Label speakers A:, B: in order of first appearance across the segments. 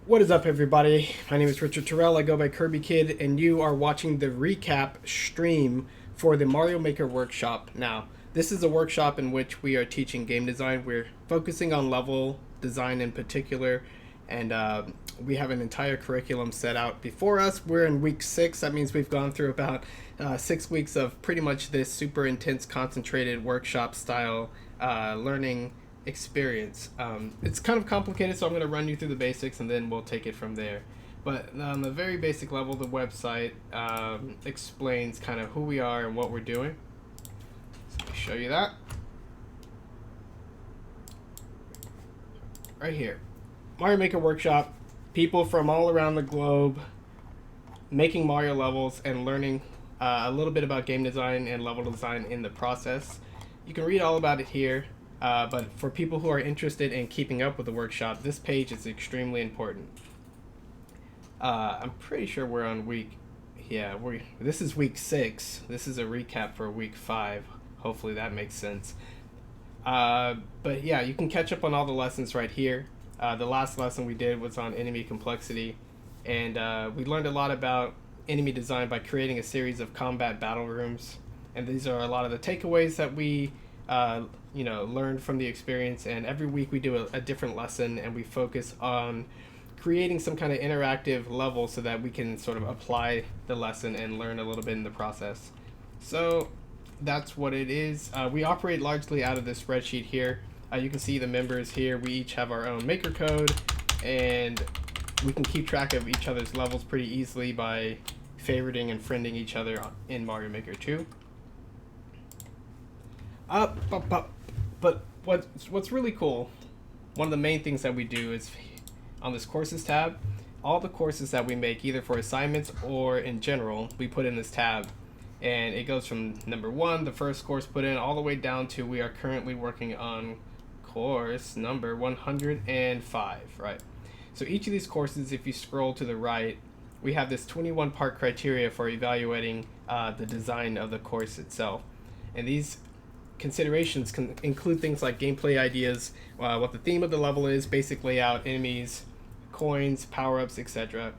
A: What is up, everybody? My name is Richard Terrell. I go by Kirby Kid, and you are watching the recap stream for the Mario Maker workshop. Now, this is a workshop in which we are teaching game design. We're focusing on level design in particular, and we have an entire curriculum set out before us. We're in week 6. That means we've gone through about 6 weeks of pretty much this super intense, concentrated workshop style learning experience. It's kind of complicated, so I'm going to run you through the basics and then we'll take it from there. But on the very basic level, the website explains kind of who we are and what we're doing. So let me show you that. Right here. Mario Maker Workshop. People from all around the globe making Mario levels and learning a little bit about game design and level design in the process. You can read all about it here. But for people who are interested in keeping up with the workshop, this page is extremely important. I'm pretty sure we're on this is week 6. This is a recap for week 5. Hopefully that makes sense. But yeah, you can catch up on all the lessons right here. The last lesson we did was on enemy complexity, and we learned a lot about enemy design by creating a series of combat battle rooms. And these are a lot of the takeaways that we learned from the experience. And every week we do a different lesson, and we focus on creating some kind of interactive level so that we can sort of apply the lesson and learn a little bit in the process. So that's what it is. We operate largely out of this spreadsheet here. You can see the members here. We each have our own maker code, and we can keep track of each other's levels pretty easily by favoriting and friending each other in Mario Maker 2. But what's really cool, one of the main things that we do is on this courses tab, all the courses that we make, either for assignments or in general, we put in this tab. And it goes from number 1, the first course put in, all the way down to we are currently working on course number 105, right? So each of these courses, if you scroll to the right, we have this 21-part criteria for evaluating the design of the course itself. And these considerations can include things like gameplay ideas, what the theme of the level is, basic layout, enemies, coins, power-ups, etc.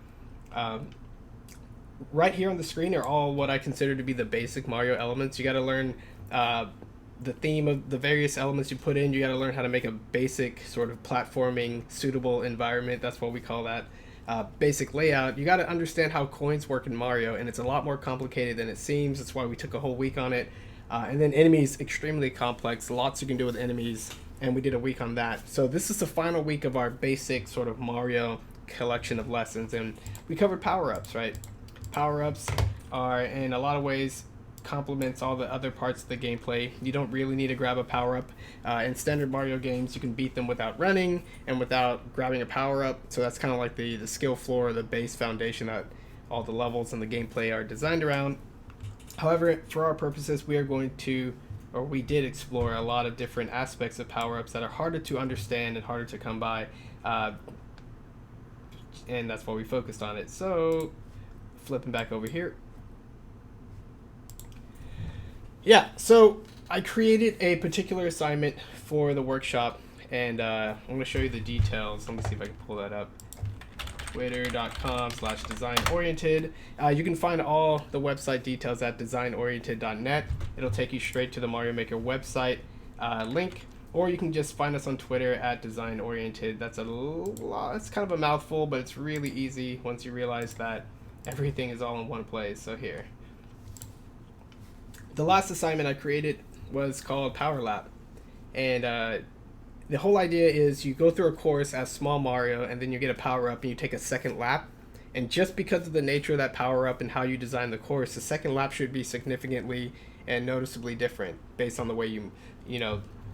A: Right here on the screen are all what I consider to be the basic Mario elements. You got to learn the theme of the various elements you put in. You got to learn how to make a basic sort of platforming suitable environment. That's what we call that. Basic layout. You got to understand how coins work in Mario, and it's a lot more complicated than it seems. That's why we took a whole week on it. And then enemies, extremely complex. Lots you can do with enemies, and we did a week on that. So this is the final week of our basic sort of Mario collection of lessons, and we covered power-ups, right? Power-ups are, in a lot of ways, complements all the other parts of the gameplay. You don't really need to grab a power-up. In standard Mario games, you can beat them without running and without grabbing a power-up. So that's kind of like the skill floor, the base foundation that all the levels and the gameplay are designed around. However, for our purposes, we did explore a lot of different aspects of power-ups that are harder to understand and harder to come by. And that's why we focused on it. So, flipping back over here. Yeah, so I created a particular assignment for the workshop, and I'm going to show you the details. Let me see if I can pull that up. Twitter.com/designoriented. You can find all the website details at designoriented.net. It'll take you straight to the Mario Maker website link, or you can just find us on Twitter at designoriented. That's it's kind of a mouthful, but it's really easy once you realize that everything is all in one place. So here. The last assignment I created was called Power Lap, and the whole idea is you go through a course as Small Mario, and then you get a power-up and you take a second lap. And just because of the nature of that power-up and how you design the course, the second lap should be significantly and noticeably different based on the way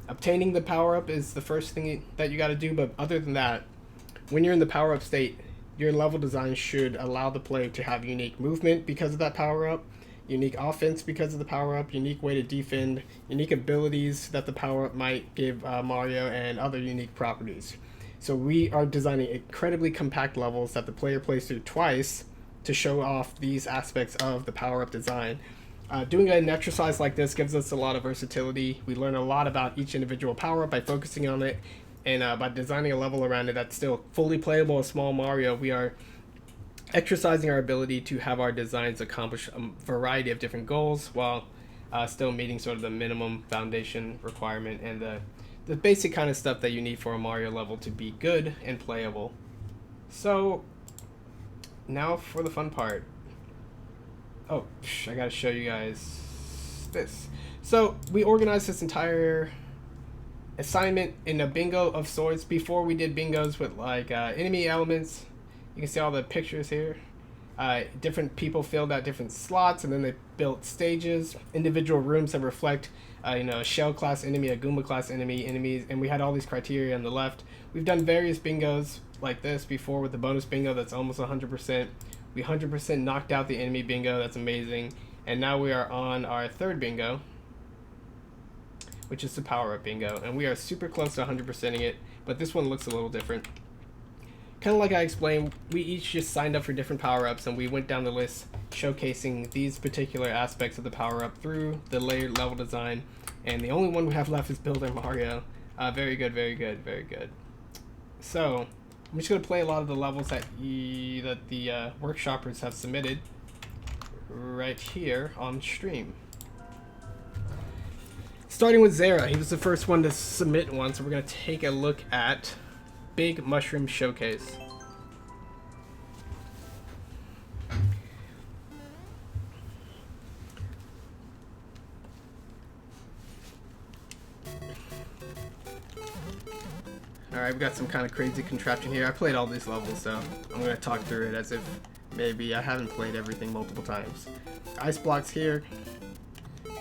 A: obtaining the power-up is the first thing that you got to do. But other than that, when you're in the power-up state, your level design should allow the player to have unique movement because of that power-up, unique offense because of the power-up, unique way to defend, unique abilities that the power-up might give Mario, and other unique properties. So we are designing incredibly compact levels that the player plays through twice to show off these aspects of the power-up design. Doing an exercise like this gives us a lot of versatility. We learn a lot about each individual power-up by focusing on it, And by designing a level around it that's still fully playable as Small Mario, we are exercising our ability to have our designs accomplish a variety of different goals while still meeting sort of the minimum foundation requirement and the basic kind of stuff that you need for a Mario level to be good and playable. So now for the fun part. Oh, I gotta show you guys this. So we organized this entire assignment in a bingo of sorts. Before we did bingos with like enemy elements. You can see all the pictures here. Different people filled out different slots, and then they built stages, individual rooms that reflect, a shell class enemy, a Goomba class enemy, enemies, and we had all these criteria on the left. We've done various bingos like this before with the bonus bingo that's almost 100%. We 100% knocked out the enemy bingo. That's amazing. And now we are on our third bingo, which is the power-up bingo, and we are super close to 100%ing it, but this one looks a little different. Kind of like I explained, we each just signed up for different power-ups, and we went down the list showcasing these particular aspects of the power-up through the layered level design, and the only one we have left is Builder Mario. Very good, very good, very good. So I'm just going to play a lot of the levels that the workshoppers have submitted right here on stream. Starting with Zara, he was the first one to submit one, so we're going to take a look at Big Mushroom Showcase. Alright, we've got some kind of crazy contraption here. I played all these levels, so I'm going to talk through it as if maybe I haven't played everything multiple times. Ice blocks here,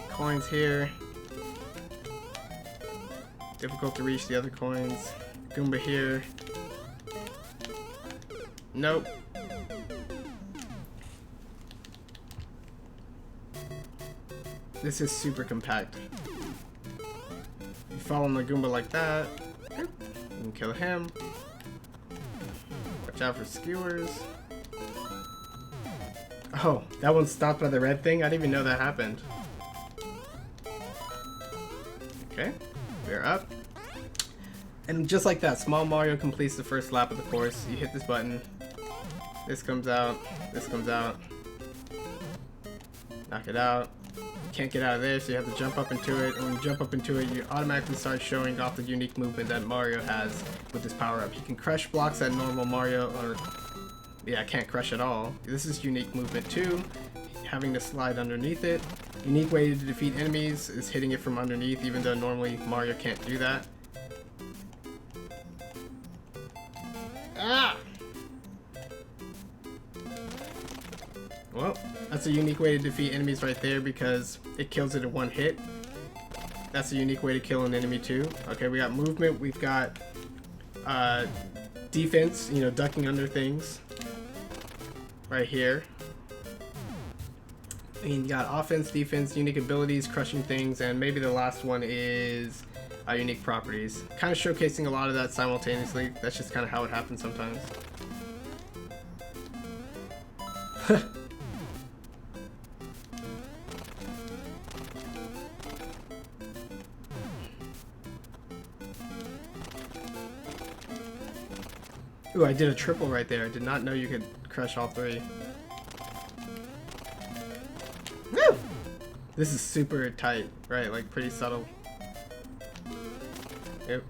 A: coins here, difficult to reach the other coins. Goomba here. Nope. This is super compact. You fall on the Goomba like that, you can kill him. Watch out for skewers. Oh, that one's stopped by the red thing? I didn't even know that happened. Okay, we're up. And just like that, Small Mario completes the first lap of the course. You hit this button, this comes out, knock it out. You can't get out of there, so you have to jump up into it, and when you jump up into it, you automatically start showing off the unique movement that Mario has with this power-up. You can crush blocks that normal Mario, can't crush at all. This is unique movement too, having to slide underneath it. Unique way to defeat enemies is hitting it from underneath, even though normally Mario can't do that. Ah! Well, that's a unique way to defeat enemies right there because it kills it in one hit. That's a unique way to kill an enemy too. Okay, we got movement, we've got defense, ducking under things right here. And you got offense, defense, unique abilities, crushing things, and maybe the last one is unique properties. Kind of showcasing a lot of that simultaneously. That's just kind of how it happens sometimes. Ooh, I did a triple right there. I did not know you could crush all three. Woo! This is super tight, right? Like pretty subtle. Yep.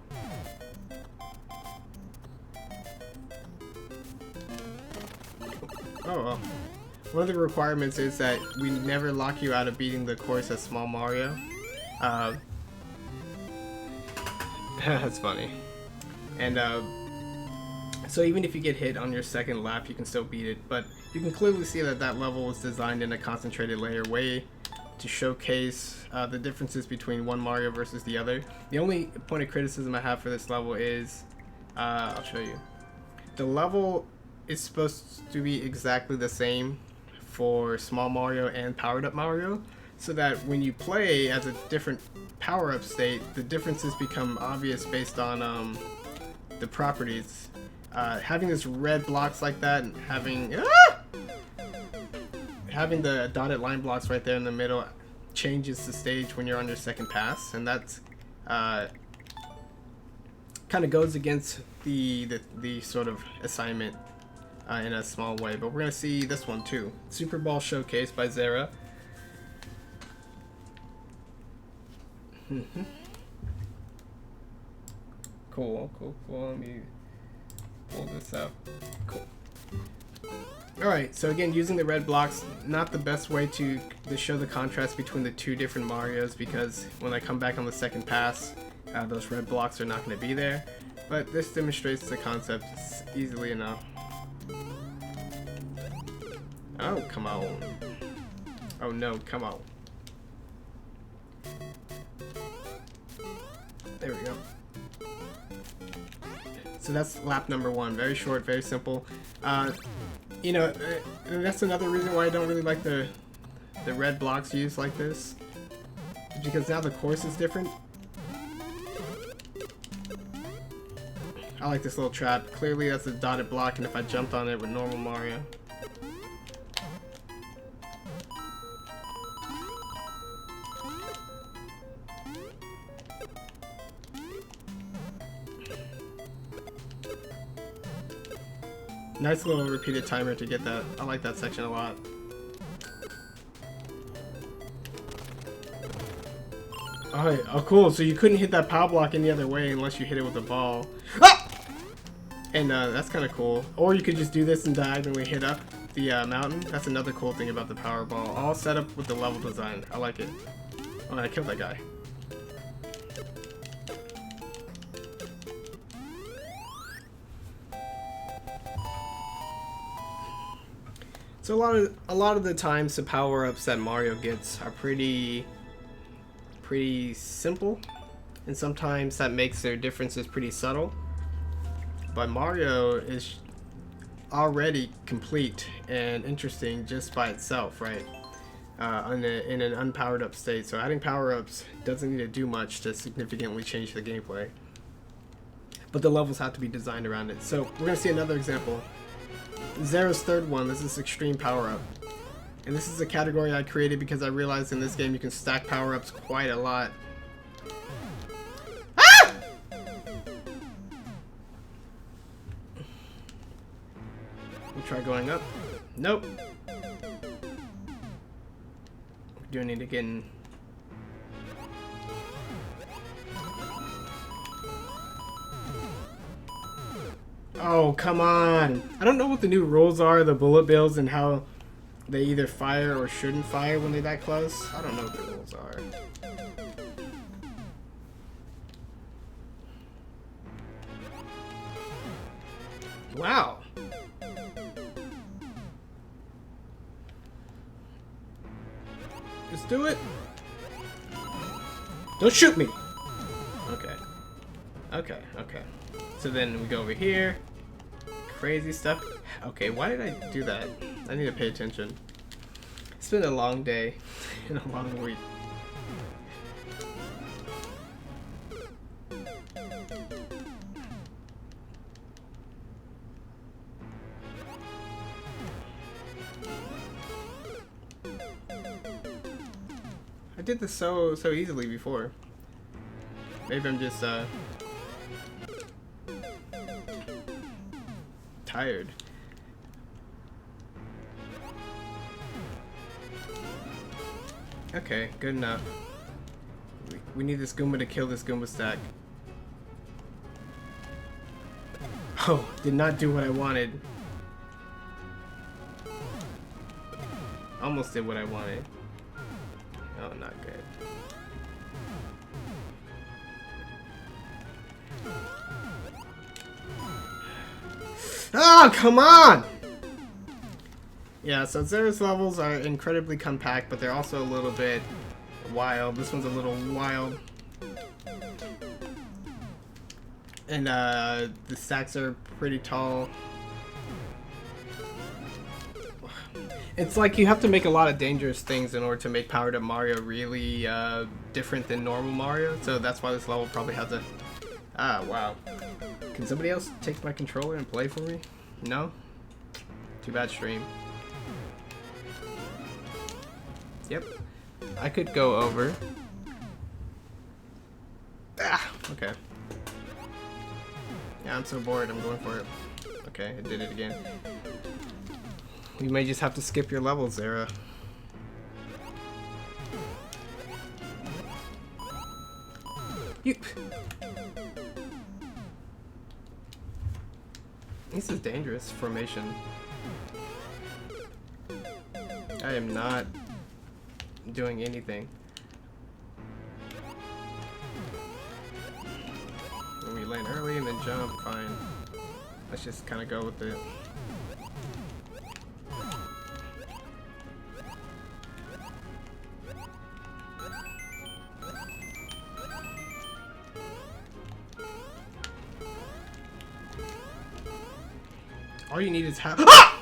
A: Oh well. One of the requirements is that we never lock you out of beating the course as Small Mario. That's funny. And so even if you get hit on your second lap, you can still beat it. But you can clearly see that that level was designed in a concentrated layer way to showcase the differences between one Mario versus the other. The only point of criticism I have for this level is, I'll show you. The level is supposed to be exactly the same for Small Mario and Powered Up Mario, so that when you play as a different power-up state, the differences become obvious based on the properties. Having this red blocks like that and having the dotted line blocks right there in the middle changes the stage when you're on your second pass, and that's kind of goes against the sort of assignment in a small way. But we're gonna see this one too. Super Ball Showcase by Zera. Cool. Let me pull this up. Cool. Alright, so again, using the red blocks, not the best way to show the contrast between the two different Marios, because when I come back on the second pass, those red blocks are not going to be there. But this demonstrates the concept easily enough. Oh, come on. Oh no, come on. There we go. So that's lap number 1. Very short, very simple. You know, that's another reason why I don't really like the red blocks used like this. Because now the course is different. I like this little trap. Clearly that's a dotted block, and if I jumped on it with normal Mario. Nice little repeated timer to get that. I like that section a lot. Alright, oh cool, so you couldn't hit that power block any other way unless you hit it with a ball. Ah! And that's kind of cool. Or you could just do this and diagonally hit up the mountain. That's another cool thing about the power ball. All set up with the level design. I like it. Oh, I killed that guy. So a lot of the times the power-ups that Mario gets are pretty simple, and sometimes that makes their differences pretty subtle. But Mario is already complete and interesting just by itself, right? In an unpowered up state. So adding power-ups doesn't need to do much to significantly change the gameplay. But the levels have to be designed around it. So we're gonna see another example. Zera's third one. This is Extreme Power-Up. And this is a category I created because I realized in this game you can stack power-ups quite a lot. Ah! We'll try going up. Nope. We do need to get in. Oh, come on. I don't know what the new rules are, the bullet bills, and how they either fire or shouldn't fire when they're that close. I don't know what the rules are. Wow. Let's do it. Don't shoot me. Okay. Okay. So then we go over here. Crazy stuff. Okay, why did I do that? I need to pay attention. It's been a long day and a long week. I did this so easily before. Maybe I'm just tired. Okay, good enough. We need this Goomba to kill this Goomba stack. Oh, did not do what I wanted. Almost did what I wanted. Oh, not good. Oh, come on! Yeah, so Zera's levels are incredibly compact, but they're also a little bit wild. This one's a little wild. And the stacks are pretty tall. It's like you have to make a lot of dangerous things in order to make Powered Up Mario really different than normal Mario. So that's why this level probably has a... Ah, wow. Can somebody else take my controller and play for me? No? Too bad, stream. Yep. I could go over. Ah, okay. Yeah, I'm so bored. I'm going for it. Okay, it did it again. We may just have to skip your levels, Zara. You. This is dangerous formation. I am not doing anything. When we land early and then jump, fine. Let's just kind of go with it. All you need is half. Ah!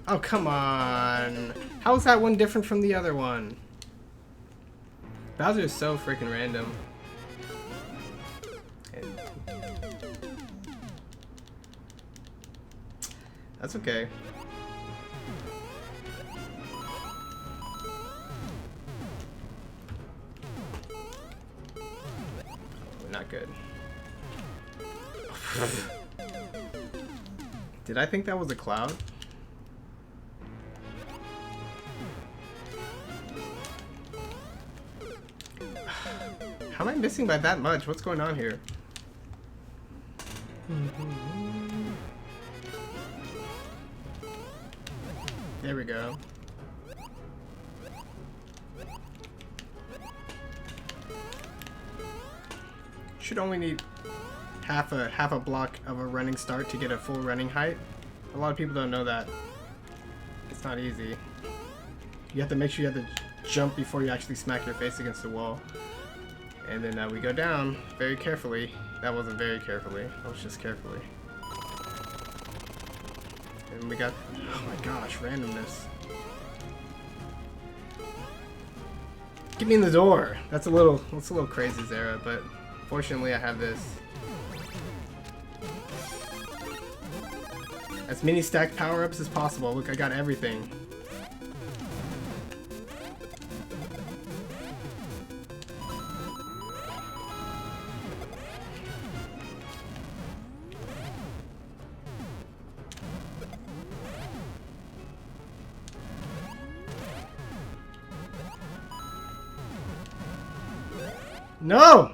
A: Oh, come on. How is that one different from the other one? Bowser is so freaking random. That's okay. We're not good. Did I think that was a cloud? How am I missing by that much? What's going on here? There we go. Should only need half a block of a running start to get a full running height. A lot of people don't know that. It's not easy. You have to make sure you have to jump before you actually smack your face against the wall. And then we go down very carefully. That wasn't very carefully. That was just carefully. And we got, oh my gosh, randomness. Get me in the door. That's a little crazy, Zara, but fortunately I have this. As many stacked power-ups as possible. Look, I got everything. No!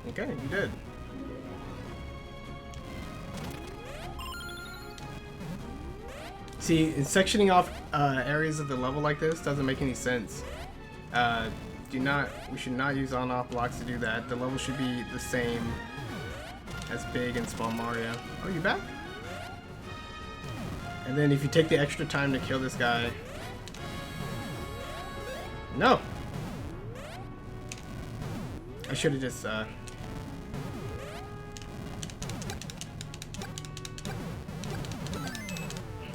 A: Okay, you did. See, sectioning off areas of the level like this doesn't make any sense. We should not use on-off blocks to do that. The level should be the same as Big and Small Mario. Oh, you back? And then if you take the extra time to kill this guy... No! I should have just,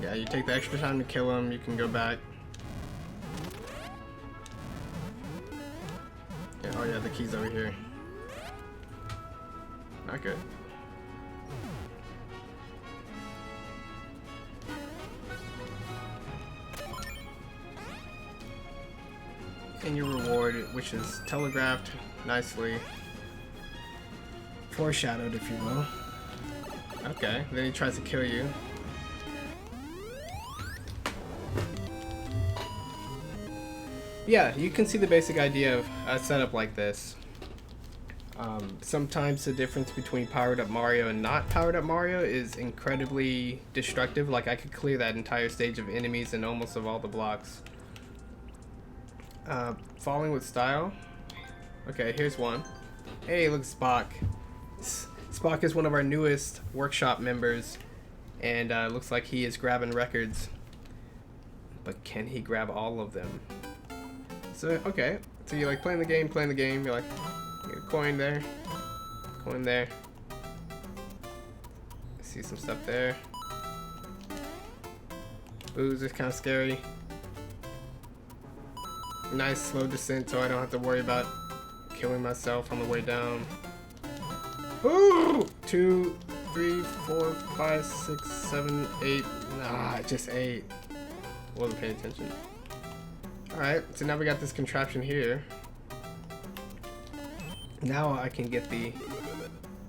A: Yeah, you take the extra time to kill him, you can go back. Yeah, oh yeah, the key's over here. Not good. And your reward, which is telegraphed nicely. Foreshadowed, if you will. Okay, then he tries to kill you. Yeah, you can see the basic idea of a setup like this. Sometimes the difference between powered up Mario and not powered up Mario is incredibly destructive. Like, I could clear that entire stage of enemies and almost of all the blocks. Falling with style. Okay, here's one. Hey, look, Spock. Spock is one of our newest workshop members, and looks like he is grabbing records. But can he grab all of them? So, okay. So you're like playing the game, you're like, get a coin there, coin there. I see some stuff there. Ooh, this is kind of scary. Nice slow descent so I don't have to worry about killing myself on the way down. Ooh! 2, 3, 4, 5, 6, 7, 8. Nah, just 8. Wasn't paying attention. Alright, so now we got this contraption here. Now I can get the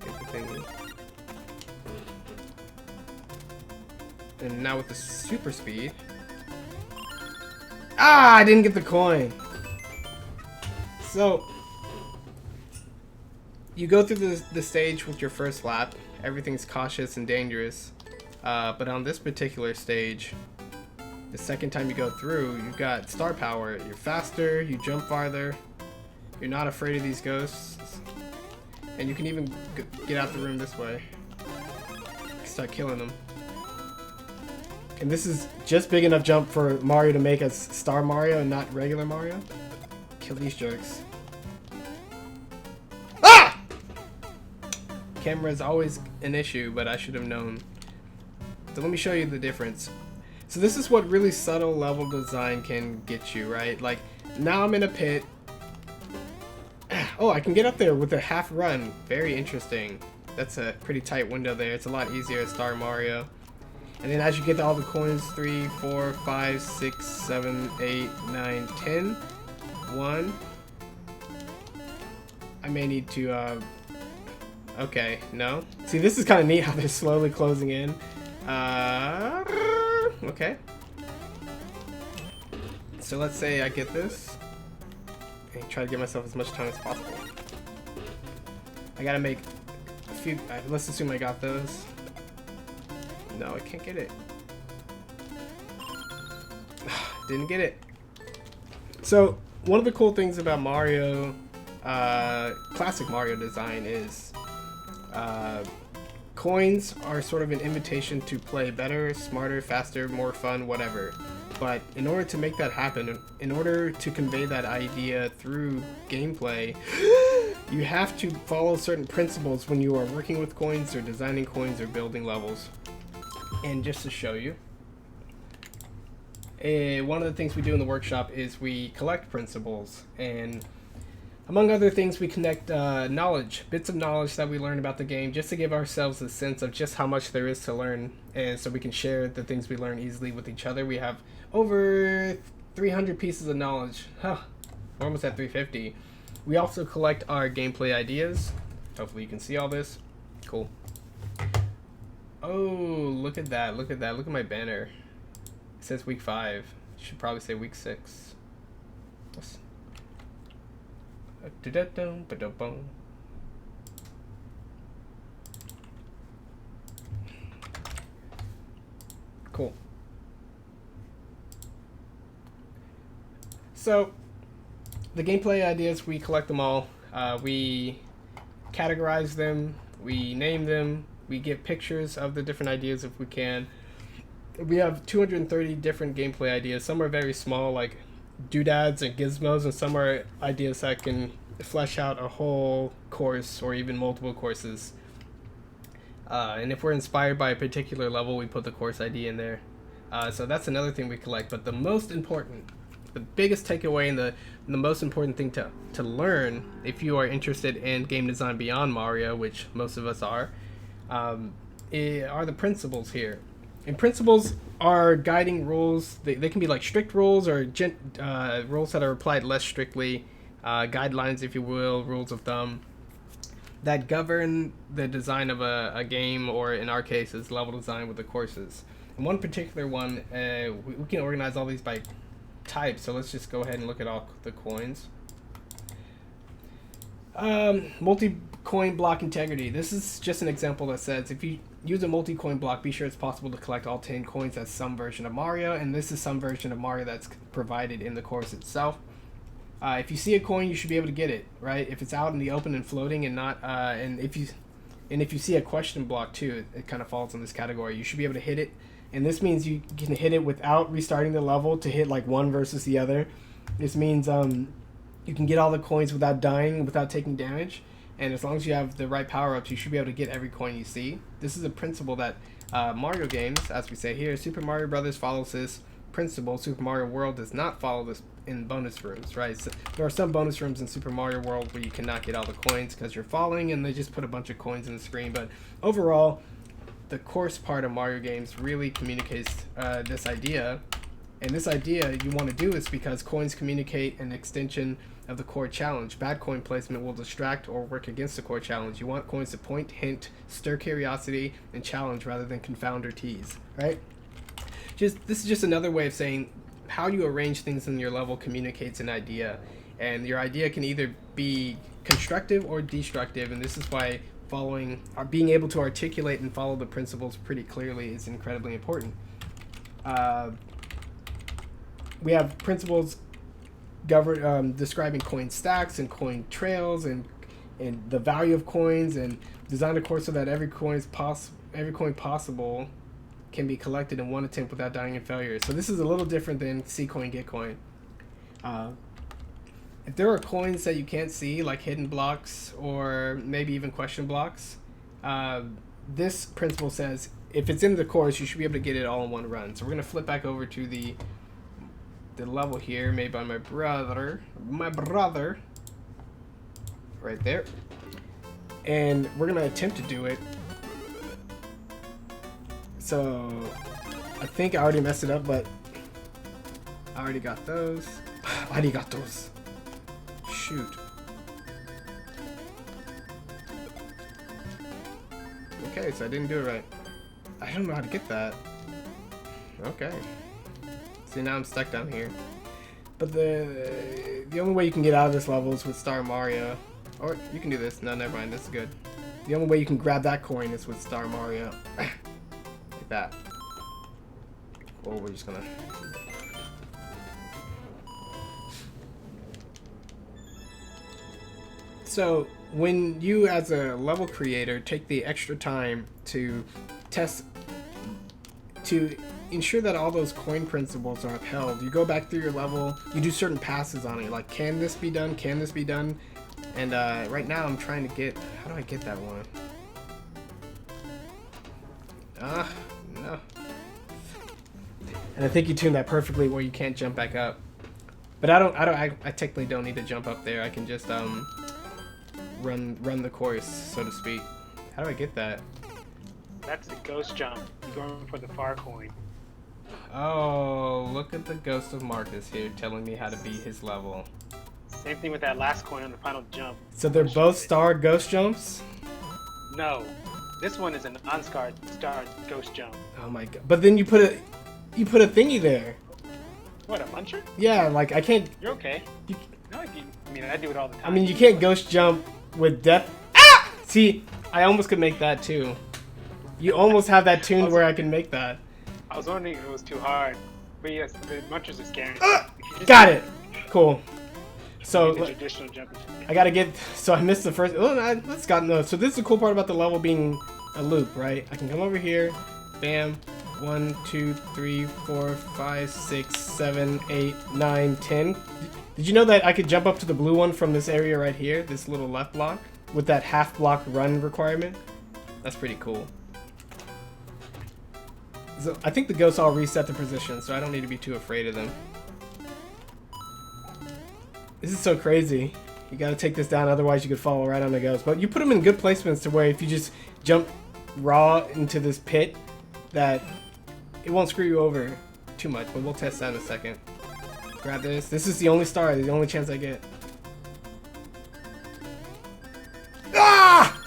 A: thingy. And now with the super speed. Ah, I didn't get the coin. So you go through the stage with your first lap. Everything's cautious and dangerous. But on this particular stage, the second time you go through, you've got star power. You're faster, you jump farther, you're not afraid of these ghosts, and you can even get out the room this way. Start killing them. And this is just big enough jump for Mario to make us Star Mario and not regular Mario. Kill these jerks. Ah! Camera is always an issue, but I should have known. So let me show you the difference. So this is what really subtle level design can get you, right? Like, now I'm in a pit. Oh, I can get up there with a half run. Very interesting. That's a pretty tight window there. It's a lot easier at Star Mario. And then as you get to all the coins, 3, 4, 5, 6, 7, 8, 9, 10. 1. I may need to, okay, no. See, this is kind of neat how they're slowly closing in. Okay. So let's say I get this and try to give myself as much time as possible. I gotta make a few. Let's assume I got those. No, I can't get it. Didn't get it. So one of the cool things about Mario, classic Mario design is coins are sort of an invitation to play better, smarter, faster, more fun, whatever. But in order to make that happen, in order to convey that idea through gameplay, you have to follow certain principles when you are working with coins or designing coins or building levels. And just to show you, one of the things we do in the workshop is we collect principles, and among other things, we connect knowledge, bits of knowledge that we learn about the game, just to give ourselves a sense of just how much there is to learn, and so we can share the things we learn easily with each other. We have over 300 pieces of knowledge. Huh, we're almost at 350. We also collect our gameplay ideas. Hopefully you can see all this. Cool. Oh, look at that, look at that, look at my banner. It says week 5. Should probably say week 6. Let's cool. So the gameplay ideas, we collect them all. We categorize them, we name them, we get pictures of the different ideas if we can. We have 230 different gameplay ideas. Some are very small, like doodads and gizmos, and some are ideas that can flesh out a whole course or even multiple courses. And if we're inspired by a particular level, we put the course ID in there. So that's another thing we collect. But the most important, the biggest takeaway, and the most important thing to learn if you are interested in game design beyond Mario, which most of us are the principles here. And principles are guiding rules. They can be like strict rules or rules that are applied less strictly, guidelines, if you will, rules of thumb, that govern the design of a game, or in our case, is level design with the courses. And one particular one, we can organize all these by type, so let's just go ahead and look at all the coins. Multi-coin block integrity. This is just an example that says if you use a multi-coin block, be sure it's possible to collect all 10 coins as some version of Mario, and this is some version of Mario that's provided in the course itself. If you see a coin, you should be able to get it, right? If it's out in the open and floating, and not, and if you see a question block too, it kind of falls in this category. You should be able to hit it, and this means you can hit it without restarting the level to hit like one versus the other. This means you can get all the coins without dying, without taking damage, and as long as you have the right power-ups, you should be able to get every coin you see. This is a principle that Mario games, as we say here, Super Mario Brothers follows this principle. Super Mario World does not follow this in bonus rooms, right? So there are some bonus rooms in Super Mario World where you cannot get all the coins because you're falling, and they just put a bunch of coins in the screen. But overall, the course part of Mario games really communicates this idea. And this idea you want to do is because coins communicate an extension of the core challenge. Bad coin placement will distract or work against the core challenge. You want coins to point, hint, stir curiosity, and challenge rather than confound or tease, right? This is just another way of saying how you arrange things in your level communicates an idea. And your idea can either be constructive or destructive, and this is why being able to articulate and follow the principles pretty clearly is incredibly important. We have principles describing coin stacks and coin trails and the value of coins, and design a course so that every coin possible can be collected in one attempt without dying in failure. So this is a little different than see coin, get coin. If there are coins that you can't see, like hidden blocks or maybe even question blocks, this principle says if it's in the course, you should be able to get it all in one run. So we're going to flip back over to the level here made by my brother, right there. And we're going to attempt to do it. So I think I already messed it up, but I already got those. Shoot. Okay, so I didn't do it right. I don't know how to get that. Okay. See, now I'm stuck down here. But the only way you can get out of this level is with Star Mario. Or you can do this. No, never mind. This is good. The only way you can grab that coin is with Star Mario. Like that. Or we're just gonna... So, when you as a level creator take the extra time to ensure that all those coin principles are upheld, you go back through your level, you do certain passes on it, like can this be done, can this be done? And right now I'm trying to get, how do I get that one? No. And I think you tuned that perfectly where you can't jump back up. But I technically don't need to jump up there. I can just run the course, so to speak. How do I get that?
B: That's the ghost jump. You're going for the far coin.
A: Oh, look at the ghost of Marcus here telling me how to beat his level.
B: Same thing with that last coin on the final jump.
A: So they're both star ghost jumps?
B: No. This one is an unstarred star ghost jump.
A: Oh my god. But then you put a thingy there.
B: What, a muncher?
A: Yeah, like I can't...
B: You're okay. No, I mean, I do it all the time.
A: I mean, you can't ghost jump with death. Ah! See, I almost could make that too. You almost have that tuned where I can make that.
B: I was wondering if it was too hard. But yes, the munchers are scary.
A: Got it! Cool. So,
B: the traditional jump.
A: I gotta get... So I missed the first... Oh, that's got no... So this is the cool part about the level being a loop, right? I can come over here. Bam. 1, 2, 3, 4, 5, 6, 7, 8, 9, 10. Did you know that I could jump up to the blue one from this area right here? This little left block? With that half block run requirement? That's pretty cool. So I think the ghosts all reset the position, so I don't need to be too afraid of them. This is so crazy. You gotta take this down, otherwise you could fall right on the ghost. But you put them in good placements to where if you just jump raw into this pit, that it won't screw you over too much. But we'll test that in a second. Grab this. This is the only star, the only chance I get. Ah!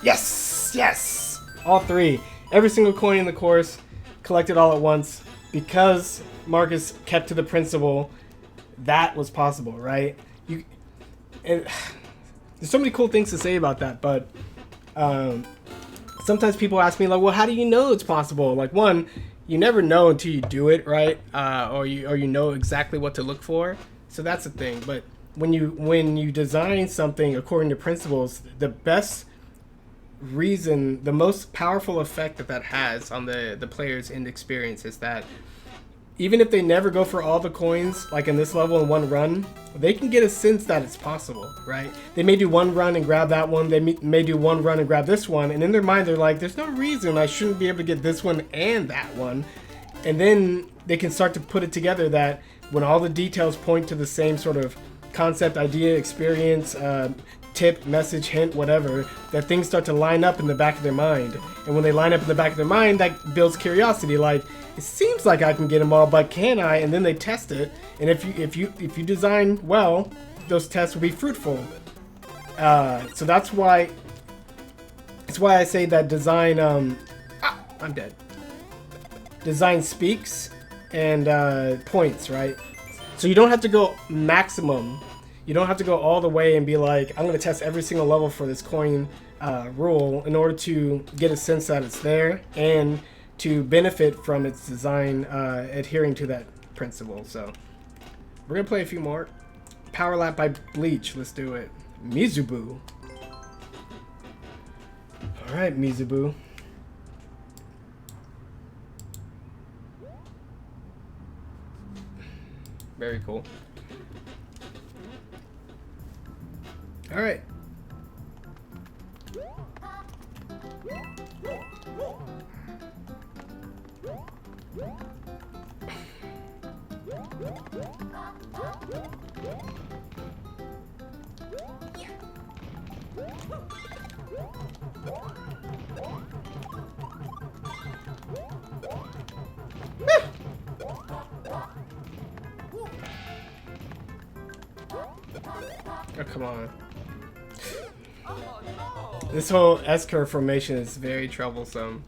A: Yes! Yes! All three. Every single coin in the course collected all at once because Marcus kept to the principle that was possible, right? There's so many cool things to say about that, but sometimes people ask me like, well, how do you know it's possible? Like, one, you never know until you do it, right? Or you know exactly what to look for. So that's the thing. But when you design something according to principles, the best reason, the most powerful effect that has on the player's end experience is that even if they never go for all the coins, like in this level in one run, they can get a sense that it's possible, right? They may do one run and grab that one, they may do one run and grab this one, and in their mind they're like, there's no reason I shouldn't be able to get this one and that one. And then they can start to put it together that when all the details point to the same sort of concept, idea, experience, tip, message, hint, whatever, that things start to line up in the back of their mind. And when they line up in the back of their mind, that builds curiosity. Like, it seems like I can get them all, but can I? And then they test it. And if you design well, those tests will be fruitful. So that's why I say that design. I'm dead. Design speaks and points, right? So you don't have to go maximum. You don't have to go all the way and be like, I'm going to test every single level for this coin rule in order to get a sense that it's there and to benefit from its design adhering to that principle. So we're going to play a few more. Power Lap by Bleach. Let's do it. Mizubu. Alright, Mizubu. Very cool. Alright. Oh, come on. This whole S-curve formation is very troublesome.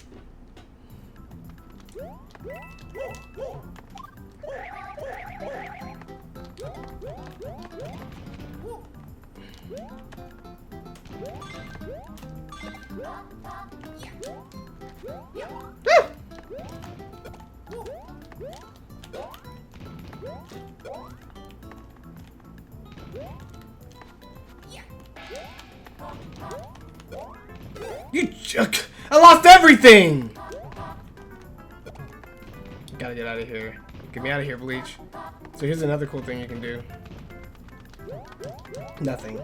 A: You jerk! I lost everything! Gotta get out of here. Get me out of here, Bleach. So here's another cool thing you can do. Nothing.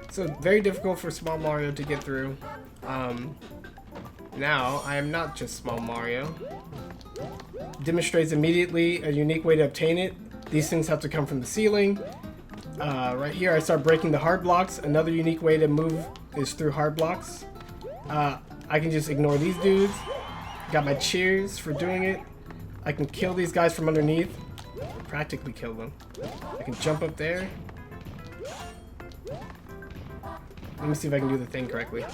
A: So very difficult for Small Mario to get through. Now, I am not just Small Mario. Demonstrates immediately a unique way to obtain it. These things have to come from the ceiling. Right here, I start breaking the hard blocks. Another unique way to move is through hard blocks. I can just ignore these dudes. Got my cheers for doing it. I can kill these guys from underneath. Practically kill them. I can jump up there. Let me see if I can do the thing correctly.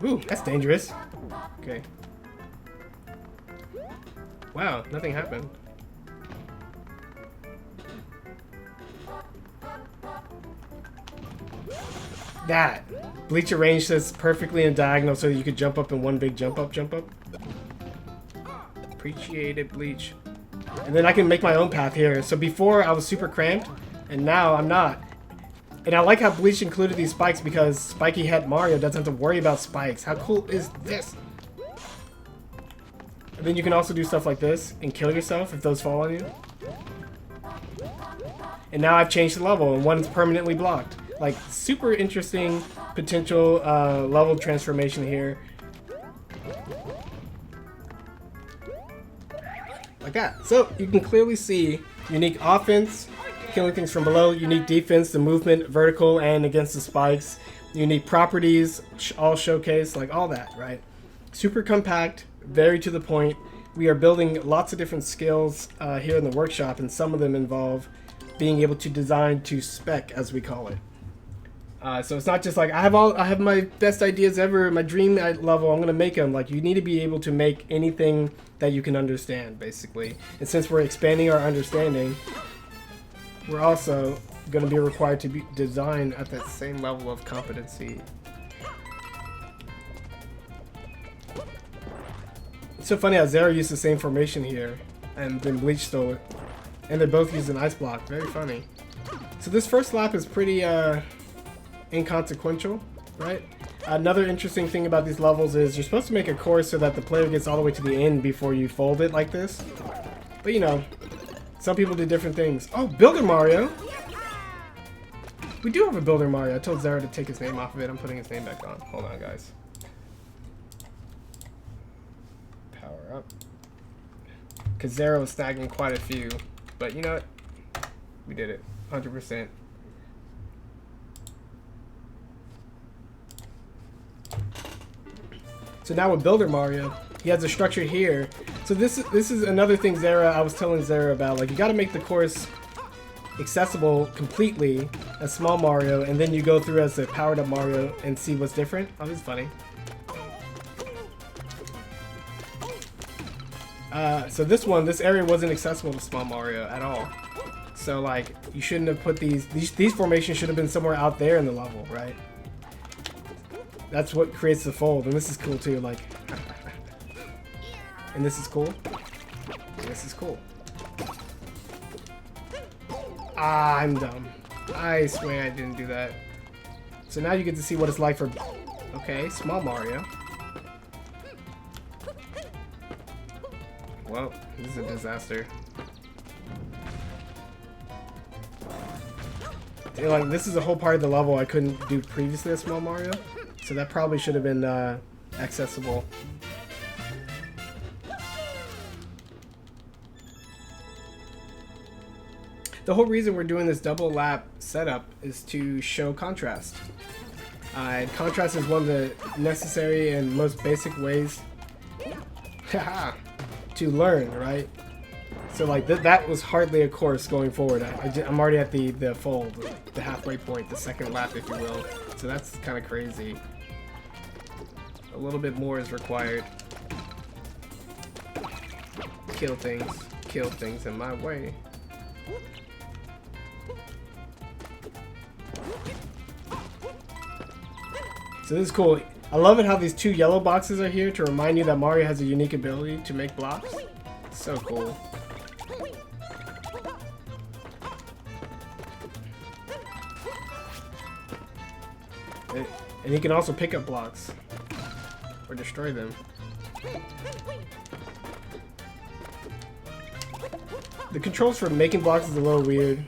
A: Ooh, that's dangerous. Okay. Wow, nothing happened. That. Bleach arranged this perfectly in diagonal so that you could jump up in one big jump up, jump up. Appreciate it, Bleach. And then I can make my own path here. So before I was super cramped, and now I'm not. And I like how Bleach included these spikes because Spiky Head Mario doesn't have to worry about spikes. How cool is this? And then you can also do stuff like this and kill yourself if those fall on you. And now I've changed the level and one's permanently blocked. Like, super interesting potential level transformation here. Like that. So you can clearly see unique offense, killing things from below, unique defense, the movement, vertical and against the spikes, unique properties, all showcased, like all that, right? Super compact, very to the point. We are building lots of different skills here in the workshop, and some of them involve being able to design to spec, as we call it. So it's not just like I have my best ideas ever, my dream level, I'm gonna make them. Like, you need to be able to make anything that you can understand, basically. And since we're expanding our understanding, we're also gonna be required to be design at that same level of competency. It's so funny how Zero used the same formation here, and then Bleach stole it. And they both used an ice block. Very funny. So this first lap is pretty inconsequential, right? Another interesting thing about these levels is you're supposed to make a course so that the player gets all the way to the end before you fold it like this. But you know, some people do different things. Oh, Builder Mario! We do have a Builder Mario. I told Zero to take his name off of it. I'm putting his name back on. Hold on, guys. Power up. Because Zero was snagging quite a few. But you know what? We did it. 100%. So now with Builder Mario, he has a structure here. So this is another thing I was telling Zara about. Like, you got to make the course accessible completely as Small Mario, and then you go through as a powered up Mario and see what's different. Oh, this is funny. So this area wasn't accessible to Small Mario at all. So like, you shouldn't have put these formations should have been somewhere out there in the level, right? That's what creates the fold, and this is cool too. Like, and this is cool. This is cool. Ah, I'm dumb. I swear I didn't do that. So now you get to see what it's like for, okay, Small Mario. Well, this is a disaster. Like, this is a whole part of the level I couldn't do previously as Small Mario. So that probably should have been accessible. The whole reason we're doing this double lap setup is to show contrast. Contrast is one of the necessary and most basic ways to learn, right? So like that was hardly a course going forward. I'm already at the fold, the halfway point, the second lap, if you will. So that's kind of crazy. A little bit more is required. Kill things in my way. So this is cool. I love it how these two yellow boxes are here to remind you that Mario has a unique ability to make blocks. So cool. And you can also pick up blocks or destroy them. The controls for making blocks is a little weird.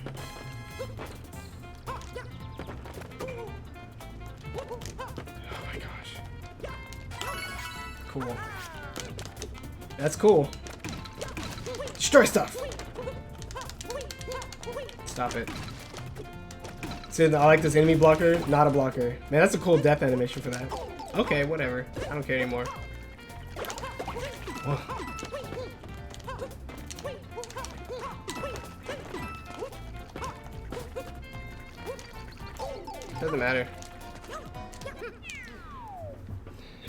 A: Cool. That's cool. Destroy stuff! Stop it. See, I like this enemy blocker, not a blocker. Man, that's a cool death animation for that. Okay, whatever. I don't care anymore. Oh. Doesn't matter.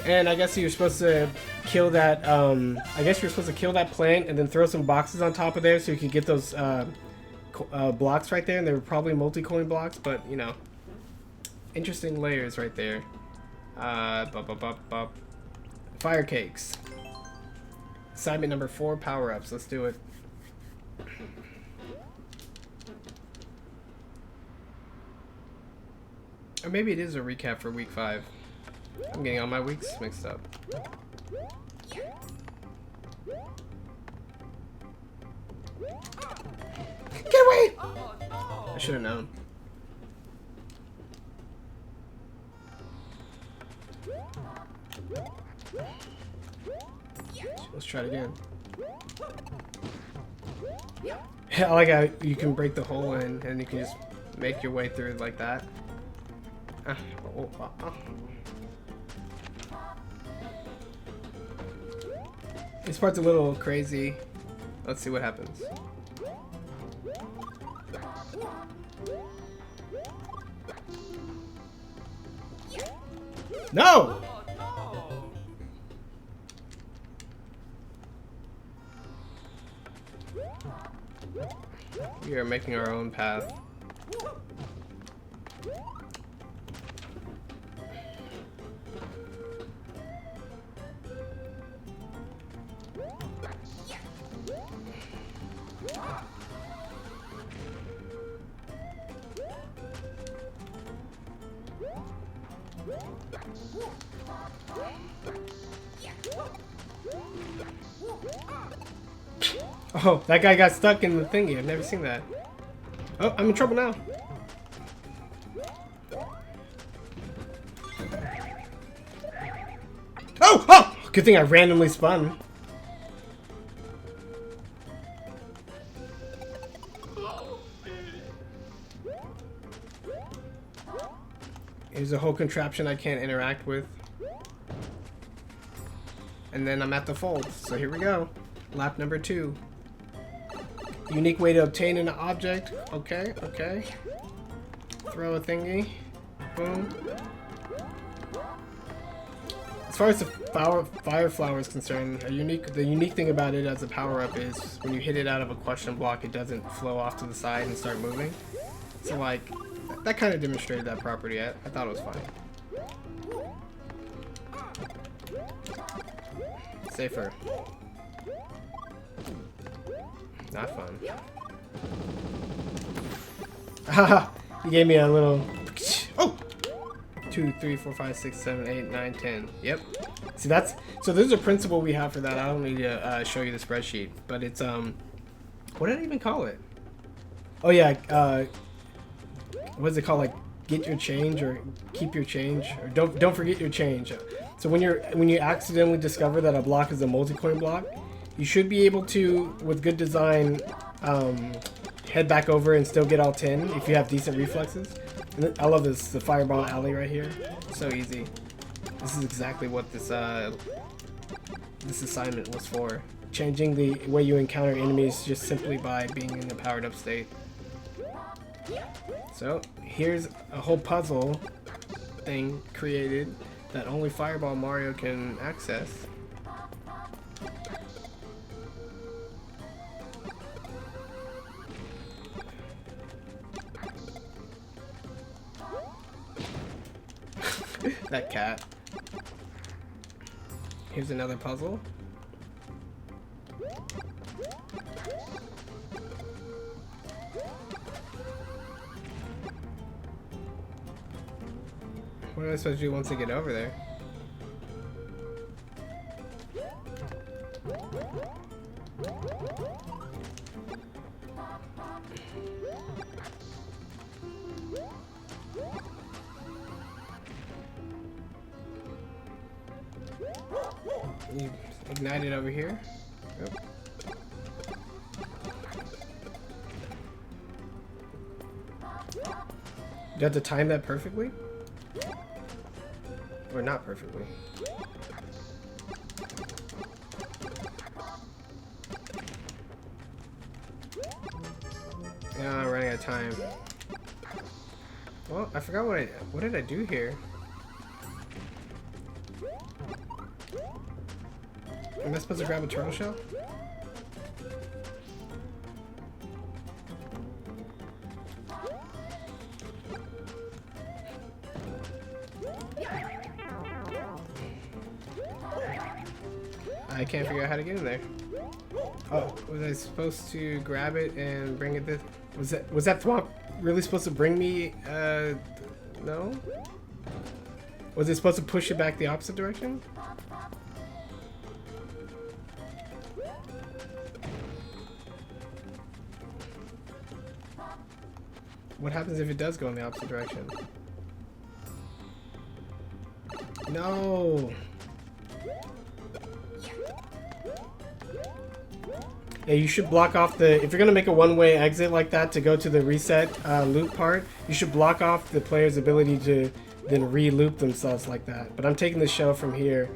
A: And I guess you're supposed to kill that, I guess you're supposed to kill that plant and then throw some boxes on top of there so you can get those blocks right there. And they were probably multi-coin blocks, but, you know, interesting layers right there. Fire cakes. Assignment number 4, power-ups. Let's do it. Or maybe it is a recap for week 5. I'm getting all my weeks mixed up. Get away! I should have known. Let's try it again. I like how you can break the hole in and you can just make your way through it like that. This part's a little crazy. Let's see what happens. No! We are making our own path. Oh, that guy got stuck in the thingy. I've never seen that. Oh, I'm in trouble now. Oh! Oh! Good thing I randomly spun. Here's a whole contraption I can't interact with. And then I'm at the fold. So here we go. Lap number 2. Unique way to obtain an object. Okay, okay. Throw a thingy. Boom. As far as the fire flower is concerned, the unique thing about it as a power-up is when you hit it out of a question block, it doesn't flow off to the side and start moving. So like, that kind of demonstrated that property. I thought it was fine. Safer. Not fun. Haha! You gave me a little... Oh! 2, 3, 4, 5, 6, 7, 8, 9, 10. Yep. See, that's... So there's a principle we have for that. I don't need to show you the spreadsheet. But it's, what did I even call it? Oh, yeah. What is it called? Like, get your change or keep your change? Or don't forget your change. So when you accidentally discover that a block is a multi-coin block, you should be able to, with good design, head back over and still get all 10 if you have decent reflexes. And I love this, the fireball alley right here. So easy. This is exactly what this assignment was for. Changing the way you encounter enemies just simply by being in a powered up state. So here's a whole puzzle thing created that only Fireball Mario can access. That cat. Here's another puzzle. What am I supposed to do once I get over there? You ignite it over here. Yep. Do you have to time that perfectly? Or not perfectly? Yeah, I'm running out of time. Well, I forgot what did I do here? Am I supposed to grab a turtle shell? I can't figure out how to get in there. Oh, was I supposed to grab it and bring it this? Was that thwomp really supposed to bring me? No. Was it supposed to push it back the opposite direction? What happens if it does go in the opposite direction? No! Yeah, you should block off the... If you're going to make a one-way exit like that to go to the reset loop part, you should block off the player's ability to then re-loop themselves like that. But I'm taking the shell from here.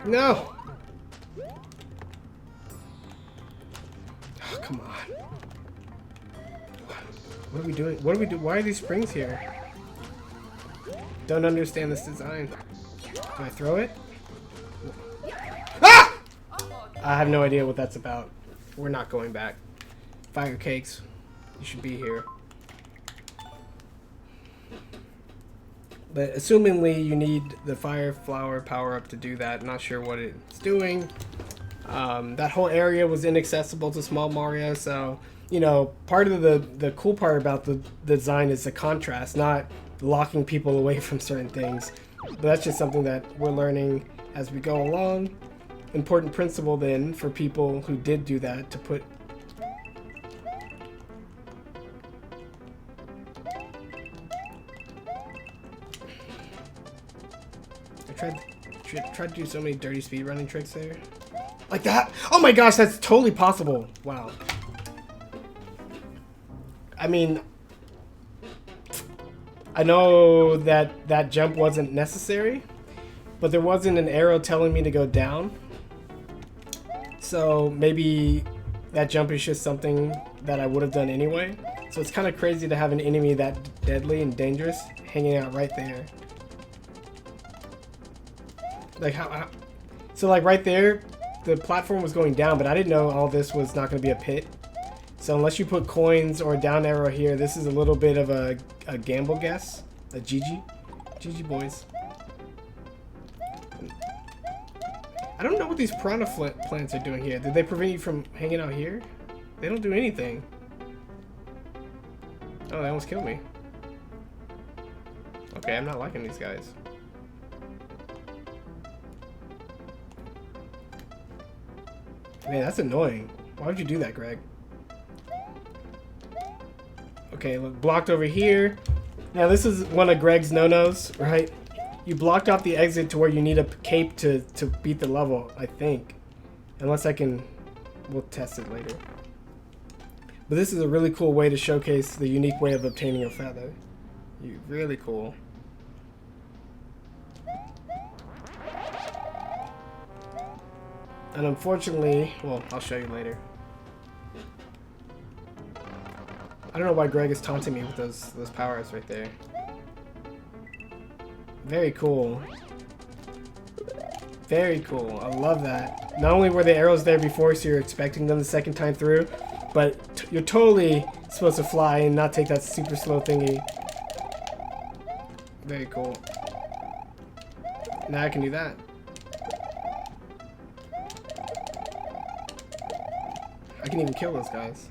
A: No! Oh, come on. What are we doing? What are we doing? Why are these springs here? Don't understand this design. Do I throw it? Ah! I have no idea what that's about. We're not going back. Fire cakes. You should be here. But assumingly you need the fire flower power up to do that. Not sure what it's doing. That whole area was inaccessible to small Mario, so you know, part of the cool part about the design is the contrast, not locking people away from certain things. But that's just something that we're learning as we go along. important principle then for people who did do that to put. I tried to do so many dirty speedrunning tricks there. Like that? Oh my gosh, that's totally possible. Wow. I mean, I know that that jump wasn't necessary, but there wasn't an arrow telling me to go down. So maybe that jump is just something that I would have done anyway. So it's kind of crazy to have an enemy that deadly and dangerous hanging out right there. Like how so like right there, the platform was going down, but I didn't know all this was not going to be a pit. So unless you put coins or a down arrow here, this is a little bit of a gamble guess. A GG. GG boys. I don't know what these piranha plants are doing here. Did they prevent you from hanging out here? They don't do anything. Oh, they almost killed me. Okay, I'm not liking these guys. Man, that's annoying. Why would you do that, Greg? Okay, look, blocked over here. Now this is one of Greg's no-nos, right? You blocked off the exit to where you need a cape to beat the level, I think. Unless I can... We'll test it later. But this is a really cool way to showcase the unique way of obtaining a feather. Really cool. And unfortunately, well, I'll show you later. I don't know why Greg is taunting me with those powers right there. Very cool. Very cool. I love that. Not only were the arrows there before, so you're expecting them the second time through, but you're totally supposed to fly and not take that super slow thingy. Very cool. Now I can do that. I can even kill those guys.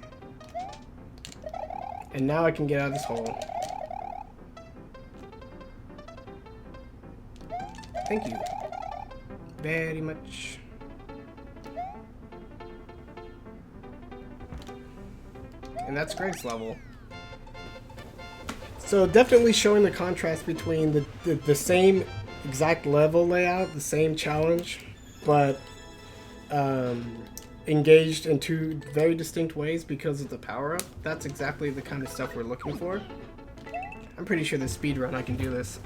A: And now I can get out of this hole. Thank you very much. And that's Greg's level. So definitely showing the contrast between the same exact level layout, the same challenge, but engaged in two very distinct ways because of the power-up. That's exactly the kind of stuff we're looking for. I'm pretty sure the speedrun I can do this.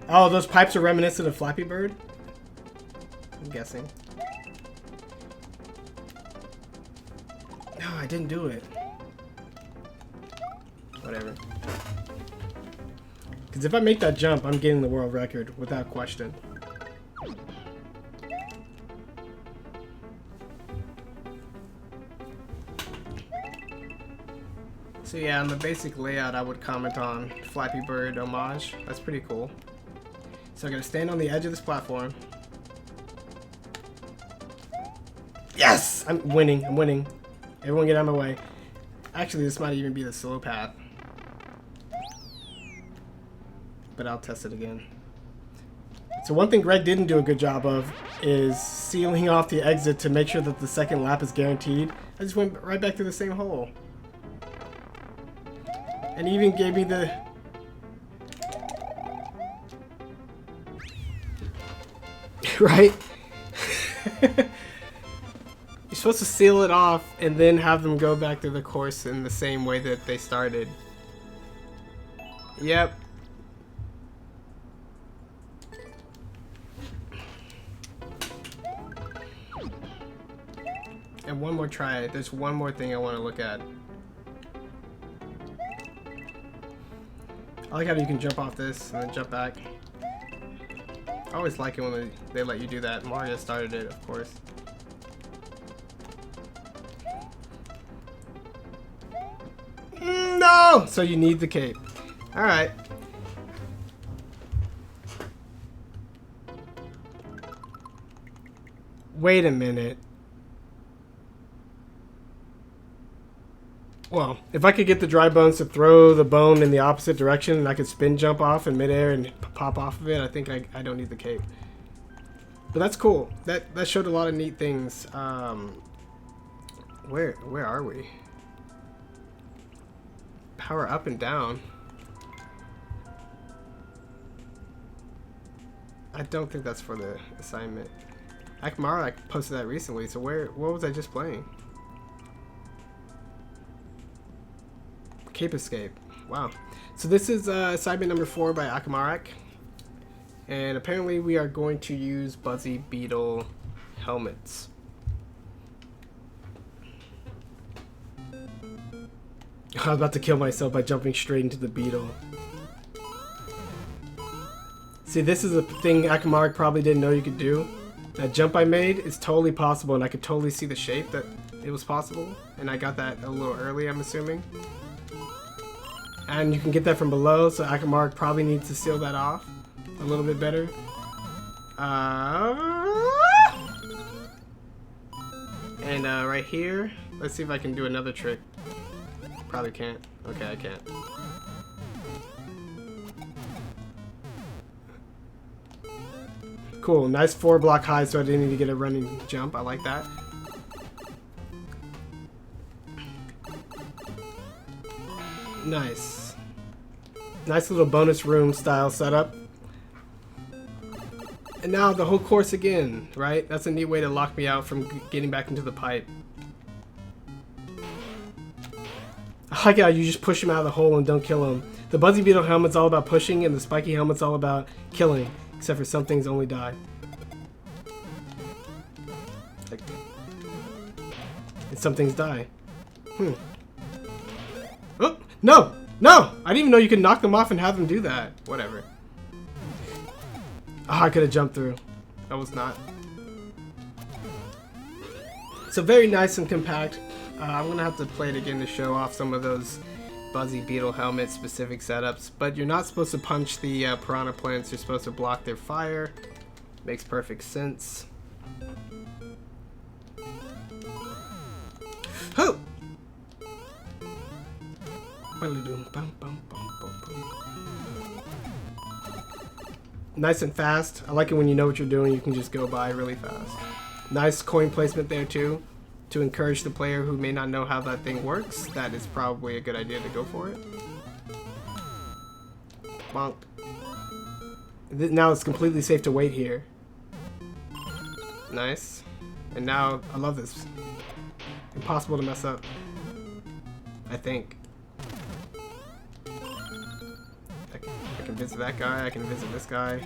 A: Oh, those pipes are reminiscent of Flappy Bird? I'm guessing. No, I didn't do it. Whatever. Because if I make that jump, I'm getting the world record without question. So yeah, on the basic layout, I would comment on Flappy Bird homage. That's pretty cool. So I'm gonna stand on the edge of this platform. Yes! I'm winning, I'm winning. Everyone get out of my way. Actually, this might even be the slow path. But I'll test it again. So one thing Greg didn't do a good job of is sealing off the exit to make sure that the second lap is guaranteed. I just went right back to the same hole. And he even gave me the... right? You're supposed to seal it off and then have them go back to the course in the same way that they started. Yep. And one more try. There's one more thing I want to look at. I like how you can jump off this and then jump back. I always like it when they let you do that. Mario started it, of course. No! So you need the cape. Alright. Wait a minute. Well, if I could get the dry bones to throw the bone in the opposite direction and I could spin jump off in midair and pop off of it, I think I don't need the cape. But that's cool. That showed a lot of neat things. Where are we? Power up and down. I don't think that's for the assignment. Akmara posted that recently, so what was I just playing? Cape Escape. Wow. So this is assignment number 4 by Akamarak. And apparently we are going to use Buzzy Beetle helmets. I was about to kill myself by jumping straight into the beetle. See, this is a thing Akamarak probably didn't know you could do. That jump I made is totally possible, and I could totally see the shape that it was possible. And I got that a little early, I'm assuming. And you can get that from below, so Akamarak probably needs to seal that off a little bit better. And right here, let's see if I can do another trick. Probably can't. Okay, I can't. Cool, nice 4-block high, so I didn't need to get a running jump. I like that. Nice. Nice little bonus room style setup. And now the whole course again, right? That's a neat way to lock me out from getting back into the pipe. I like how you just push him out of the hole and don't kill him. The Buzzy Beetle helmet's all about pushing, and the Spiky helmet's all about killing. Except for some things only die. And some things die. Oh, no! No! I didn't even know you could knock them off and have them do that. Whatever. Oh, I could have jumped through. I was not. So very nice and compact. I'm going to have to play it again to show off some of those Buzzy Beetle helmet specific setups. But you're not supposed to punch the piranha plants. You're supposed to block their fire. Makes perfect sense. Ho! Nice and fast. I like it when you know what you're doing. You can just go by really fast. Nice coin placement there too. To encourage the player who may not know how that thing works, that is probably a good idea to go for it. Bonk. Now it's completely safe to wait here. Nice. And now, I love this. Impossible to mess up. I think. I can visit that guy, I can visit this guy.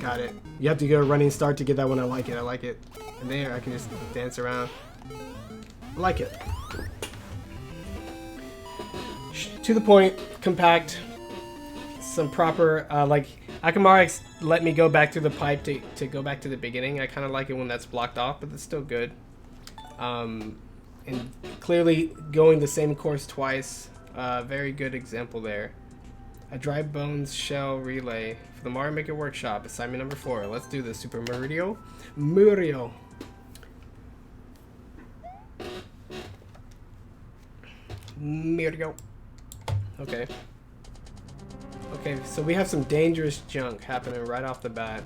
A: Got it. You have to get a running start to get that one. I like it. I like it. And there, I can just dance around. I like it. To the point, compact. Some proper, like, Akamarak let me go back through the pipe to go back to the beginning. I kind of like it when that's blocked off, but it's still good. And clearly going the same course twice. Very good example there. A dry bones shell relay for the Mario Maker Workshop, assignment number 4. Let's do this. Super Mario. Mario. Okay. Okay, so we have some dangerous junk happening right off the bat.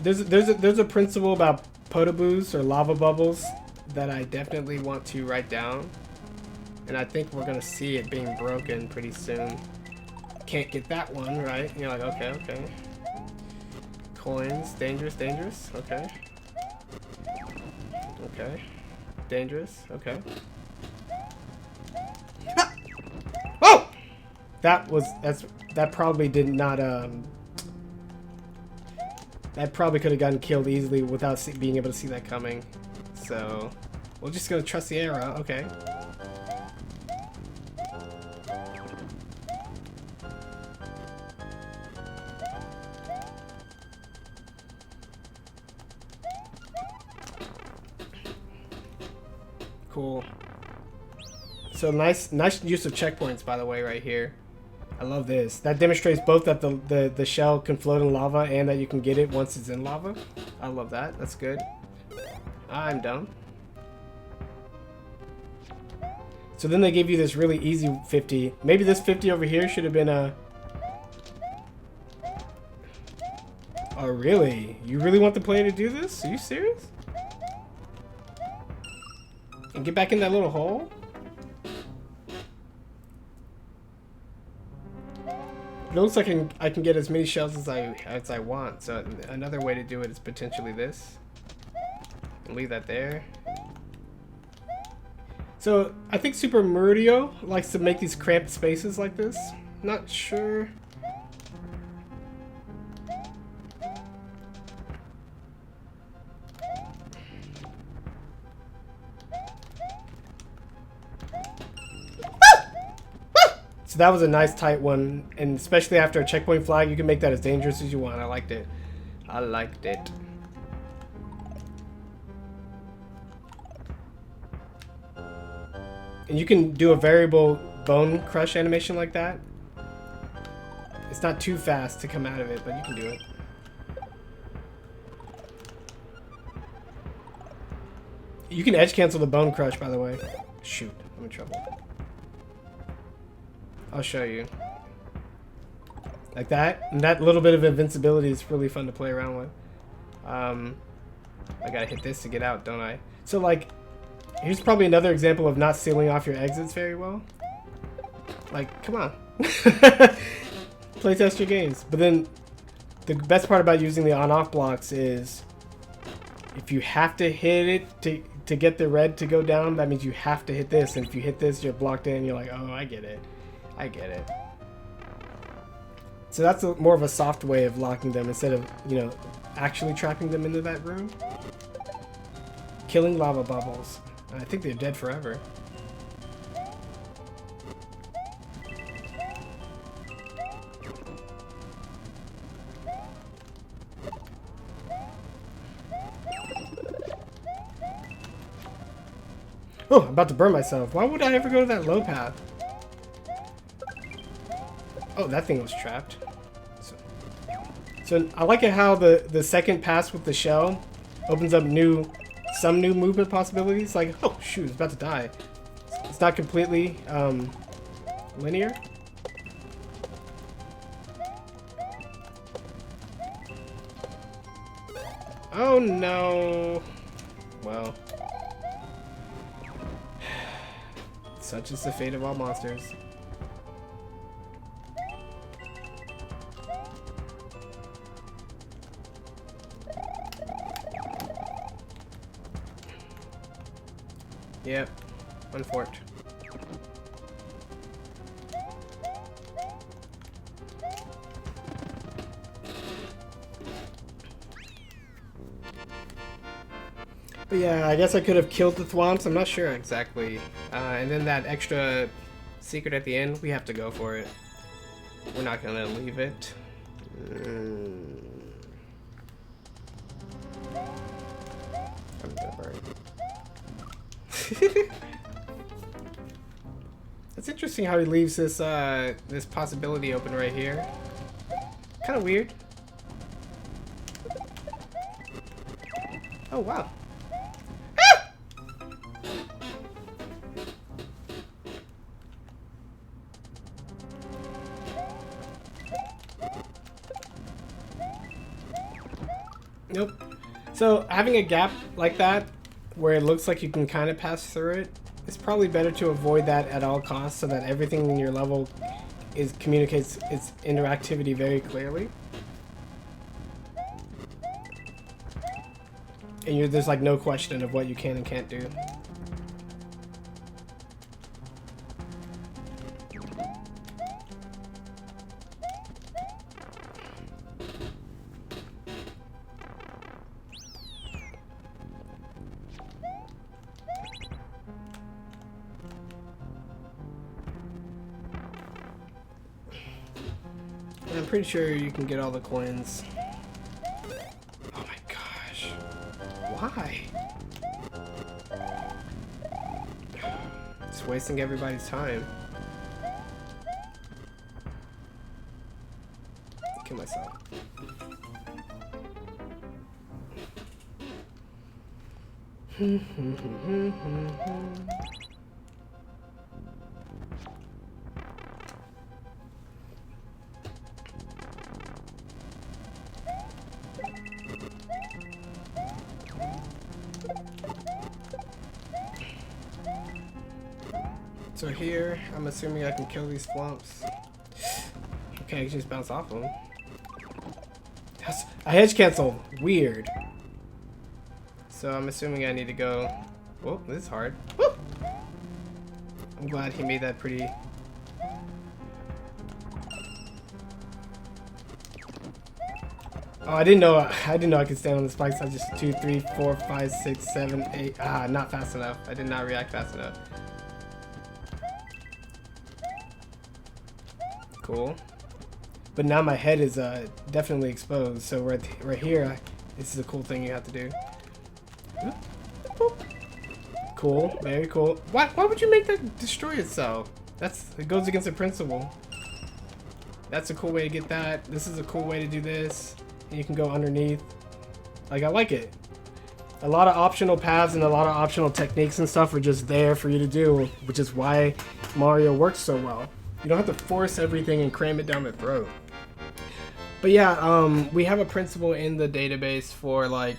A: There's a principle about potoboos or lava bubbles that I definitely want to write down, and I think we're gonna see it being broken pretty soon. Can't get that one right. You're like, okay, okay. Coins, dangerous, dangerous. Okay. Okay. Dangerous. Okay. Ah! Oh! That probably did not that probably could have gotten killed easily without being able to see that coming. So we're just gonna trust the arrow. Okay. Cool. So nice use of checkpoints, by the way, right here. I love this. That demonstrates both that the shell can float in lava and that you can get it once it's in lava. I love that. That's good. I'm dumb. So then they give you this really easy 50. Maybe this 50 over here should have been a... Oh, really? You really want the player to do this? Are you serious? And get back in that little hole? It looks like I can get as many shells as I want. So another way to do it is potentially this. And leave that there. So I think Super Mario likes to make these cramped spaces like this. Not sure. So that was a nice tight one, and especially after a checkpoint flag, you can make that as dangerous as you want. I liked it. I liked it. And you can do a variable bone crush animation like that. It's not too fast to come out of it, but you can do it. You can edge cancel the bone crush, by the way. Shoot, I'm in trouble. I'll show you. Like that. And that little bit of invincibility is really fun to play around with. I gotta hit this to get out, don't I? So like, here's probably another example of not sealing off your exits very well. Like, come on. Play test your games. But then the best part about using the on-off blocks is if you have to hit it to get the red to go down, that means you have to hit this. And if you hit this, you're blocked in. You're like, oh, I get it. I get it. So that's more of a soft way of locking them instead of, you know, actually trapping them into that room. Killing lava bubbles. I think they're dead forever. Oh, I'm about to burn myself. Why would I ever go to that low path? Oh, that thing was trapped. So I like it how the second pass with the shell opens up some new movement possibilities. Like, oh shoot, it's about to die. It's not completely linear. Oh no. Well. Such is the fate of all monsters. Yep, unforked. But yeah, I guess I could have killed the thwomps. I'm not sure exactly. And then that extra secret at the end, we have to go for it. We're not gonna leave it. I'm gonna burn. It's interesting how he leaves this this possibility open right here. Kind of weird. Oh wow. Ah! Nope. So having a gap like that where it looks like you can kind of pass through it, it's probably better to avoid that at all costs so that everything in your level communicates its interactivity very clearly. And there's like no question of what you can and can't do. And I'm pretty sure you can get all the coins. Oh my gosh. Why? It's wasting everybody's time. Kill myself. So here, I'm assuming I can kill these swamps. Okay, I can just bounce off them. That's a hedge cancel. Weird. So I'm assuming I need to go. Whoa, this is hard. Woo! I'm glad he made that pretty. Oh, I didn't know I could stand on the spikes. I just 2, 3, 4, 5, 6, 7, 8. Ah, not fast enough. I did not react fast enough. Cool. But now my head is definitely exposed. So right here, this is a cool thing you have to do. Cool, very cool. Why would you make that destroy itself? It goes against the principle. That's a cool way to get that. This is a cool way to do this. And you can go underneath. Like, I like it. A lot of optional paths and a lot of optional techniques and stuff are just there for you to do, which is why Mario works so well. You don't have to force everything and cram it down the throat. But yeah, we have a principle in the database for, like,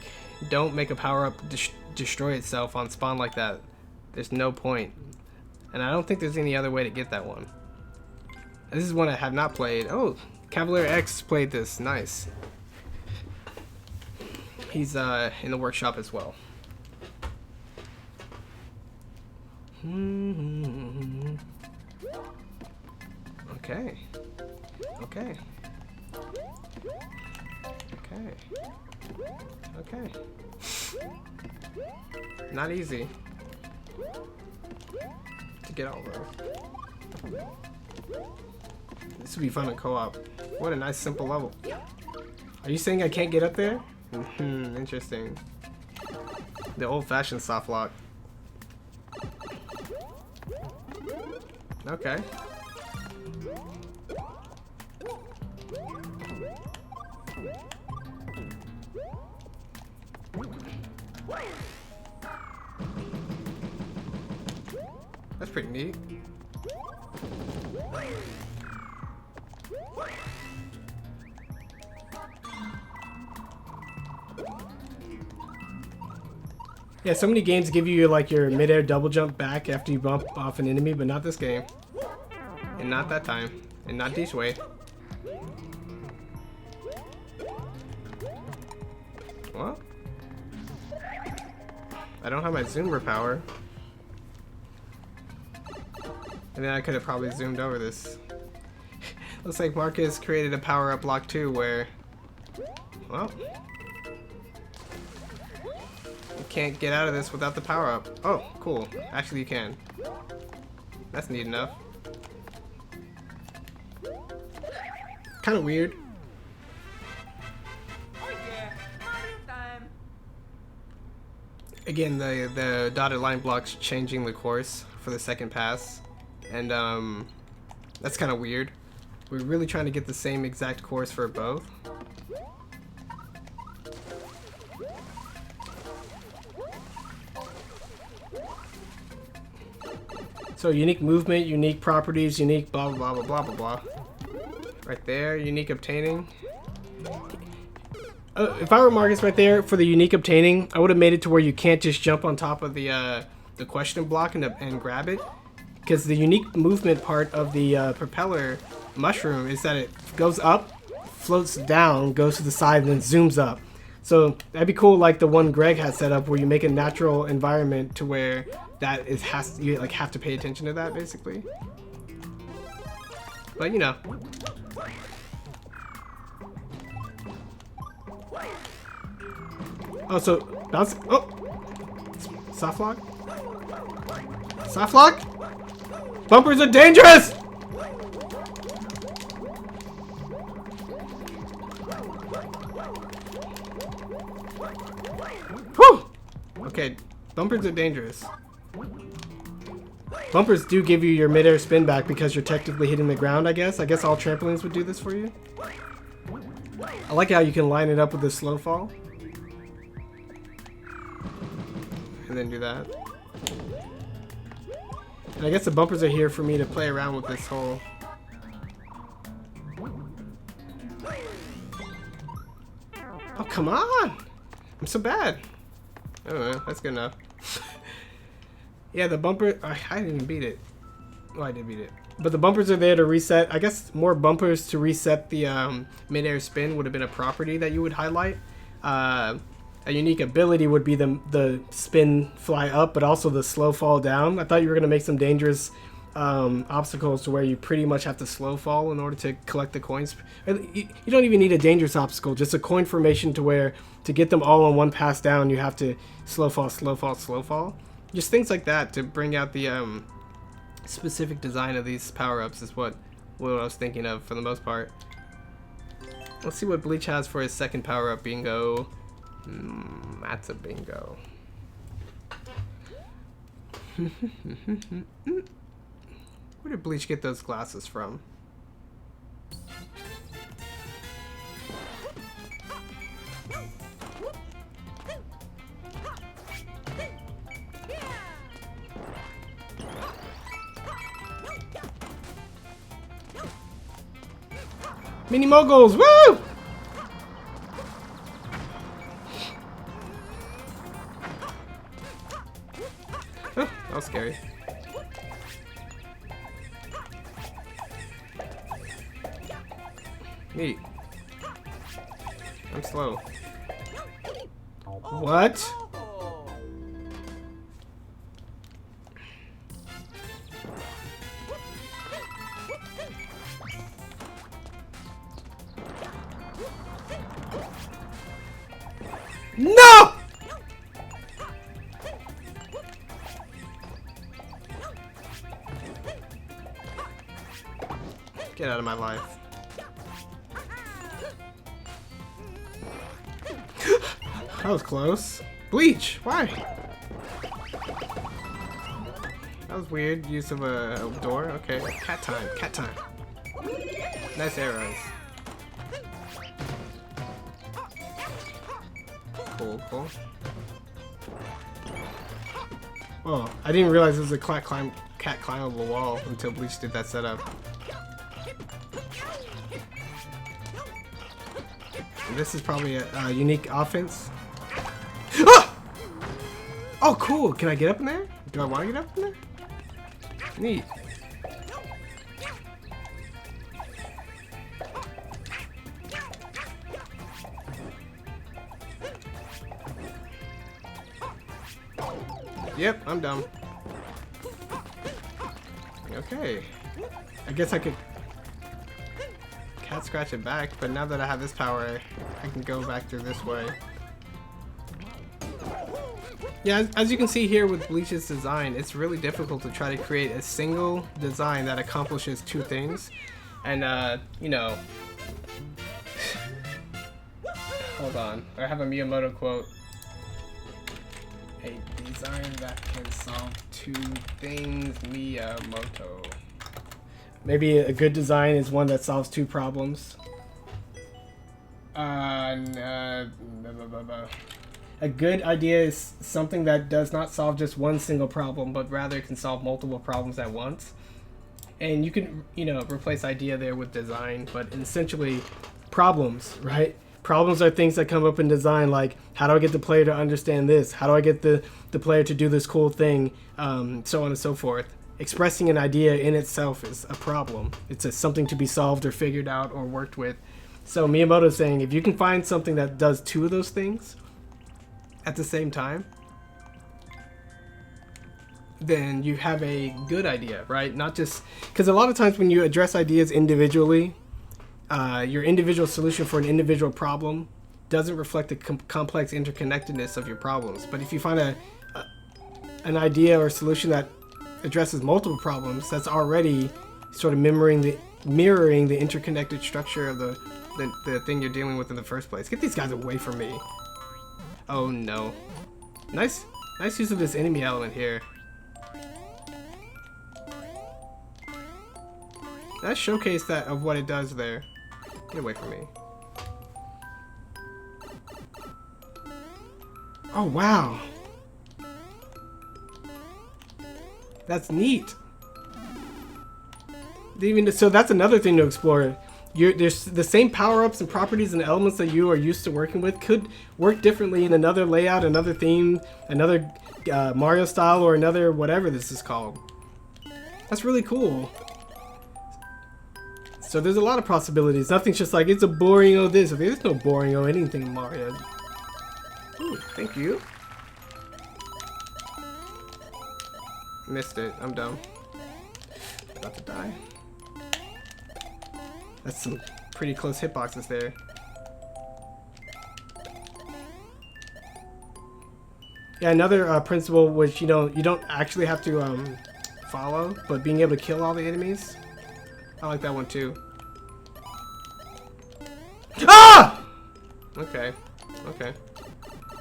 A: don't make a power-up destroy itself on spawn like that. There's no point. And I don't think there's any other way to get that one. This is one I have not played. Oh, Cavalier X played this. Nice. He's in the workshop as well. Okay. Okay. Okay. Okay. Not easy to get all those. This would be fun in co-op. What a nice simple level. Are you saying I can't get up there? Interesting. The old-fashioned soft lock. Okay. That's pretty neat. Yeah, so many games give you like your mid-air double jump back after you bump off an enemy, but not this game. And not that time. And not this way. Well, I don't have my zoomer power. And then I could have probably zoomed over this. Looks like Marcus created a power-up lock too where, well, you can't get out of this without the power-up. Oh, cool. Actually, you can. That's neat enough. Kind of weird.
C: Oh yeah, Mario time.
A: Again, the dotted line blocks changing the course for the second pass. And that's kind of weird. We're really trying to get the same exact course for both. So unique movement, unique properties, unique blah blah blah blah blah blah. Right there, unique obtaining. If I were Marcus right there for the unique obtaining, I would have made it to where you can't just jump on top of the question block and grab it. Because the unique movement part of the propeller mushroom is that it goes up, floats down, goes to the side, and then zooms up. So that'd be cool, like the one Greg had set up, where you make a natural environment to where that you like have to pay attention to that, basically. But you know. Oh, so bounce. Oh, soft lock. Soft lock. Bumpers are dangerous! Whew! Okay, bumpers are dangerous. Bumpers do give you your mid-air spin back because you're technically hitting the ground, I guess. I guess all trampolines would do this for you. I like how you can line it up with the slow fall. and then do that. And I guess the bumpers are here for me to play around with this whole... Oh, come on! I'm so bad. I don't know, that's good enough. Yeah, the bumper... I didn't even beat it. Oh, I did beat it. But the bumpers are there to reset. I guess more bumpers to reset the mid-air spin would have been a property that you would highlight. A unique ability would be the spin fly up, but also the slow fall down. I thought you were going to make some dangerous obstacles to where you pretty much have to slow fall in order to collect the coins. You don't even need a dangerous obstacle, just a coin formation to where to get them all on one pass down, you have to slow fall, slow fall, slow fall. Just things like that to bring out the specific design of these power-ups is what I was thinking of for the most part. Let's see what Bleach has for his second power-up. Bingo. That's a bingo. Where did Bleach get those glasses from? Mini moguls, woo! Oh, that was scary. Neat. I'm slow. What? No! Get out of my life. That was close. Bleach, why? That was weird. Use of a door. Okay. Cat time. Cat time. Nice arrows. Cool, cool. Oh, I didn't realize it was a cat climbable wall until Bleach did that setup. And this is probably a unique offense. Ah! Oh, cool. Can I get up in there? Do I want to get up in there? Neat. Yep, I'm dumb. Okay. I guess I could cat scratch it back, but now that I have this power, I can go back through this way. Yeah, as you can see here with Bleach's design, it's really difficult to try to create a single design that accomplishes two things. And, you know... Hold on. I have a Miyamoto quote. A design that can solve two things, Miyamoto. Maybe a good design is one that solves two problems. A good idea is something that does not solve just one single problem, but rather can solve multiple problems at once. And you can, you know, replace idea there with design, but essentially problems, right? Problems are things that come up in design, like how do I get the player to understand this? How do I get the player to do this cool thing? So on and so forth. Expressing an idea in itself is a problem. It's something to be solved or figured out or worked with. So Miyamoto's saying if you can find something that does two of those things at the same time, then you have a good idea, right? Not just because a lot of times when you address ideas individually, your individual solution for an individual problem doesn't reflect the complex interconnectedness of your problems. But if you find an idea or solution that addresses multiple problems, that's already sort of mirroring the interconnected structure of the thing you're dealing with in the first place. Get these guys away from me. Oh no. Nice use of this enemy element here. Nice showcase that of what it does there. Get away from me. Oh wow. That's neat. So that's another thing to explore. There's the same power-ups and properties and elements that you are used to working with could work differently in another layout, another theme, another Mario style, or another whatever this is called. That's really cool. So there's a lot of possibilities. Nothing's just like, it's a boring oh this. There's no boring oh anything in Mario. Ooh, thank you. Missed it. I'm dumb. About to die. That's some pretty close hitboxes there. Yeah, another principle which you don't actually have to follow, but being able to kill all the enemies. I like that one too. Ah! Okay. Okay.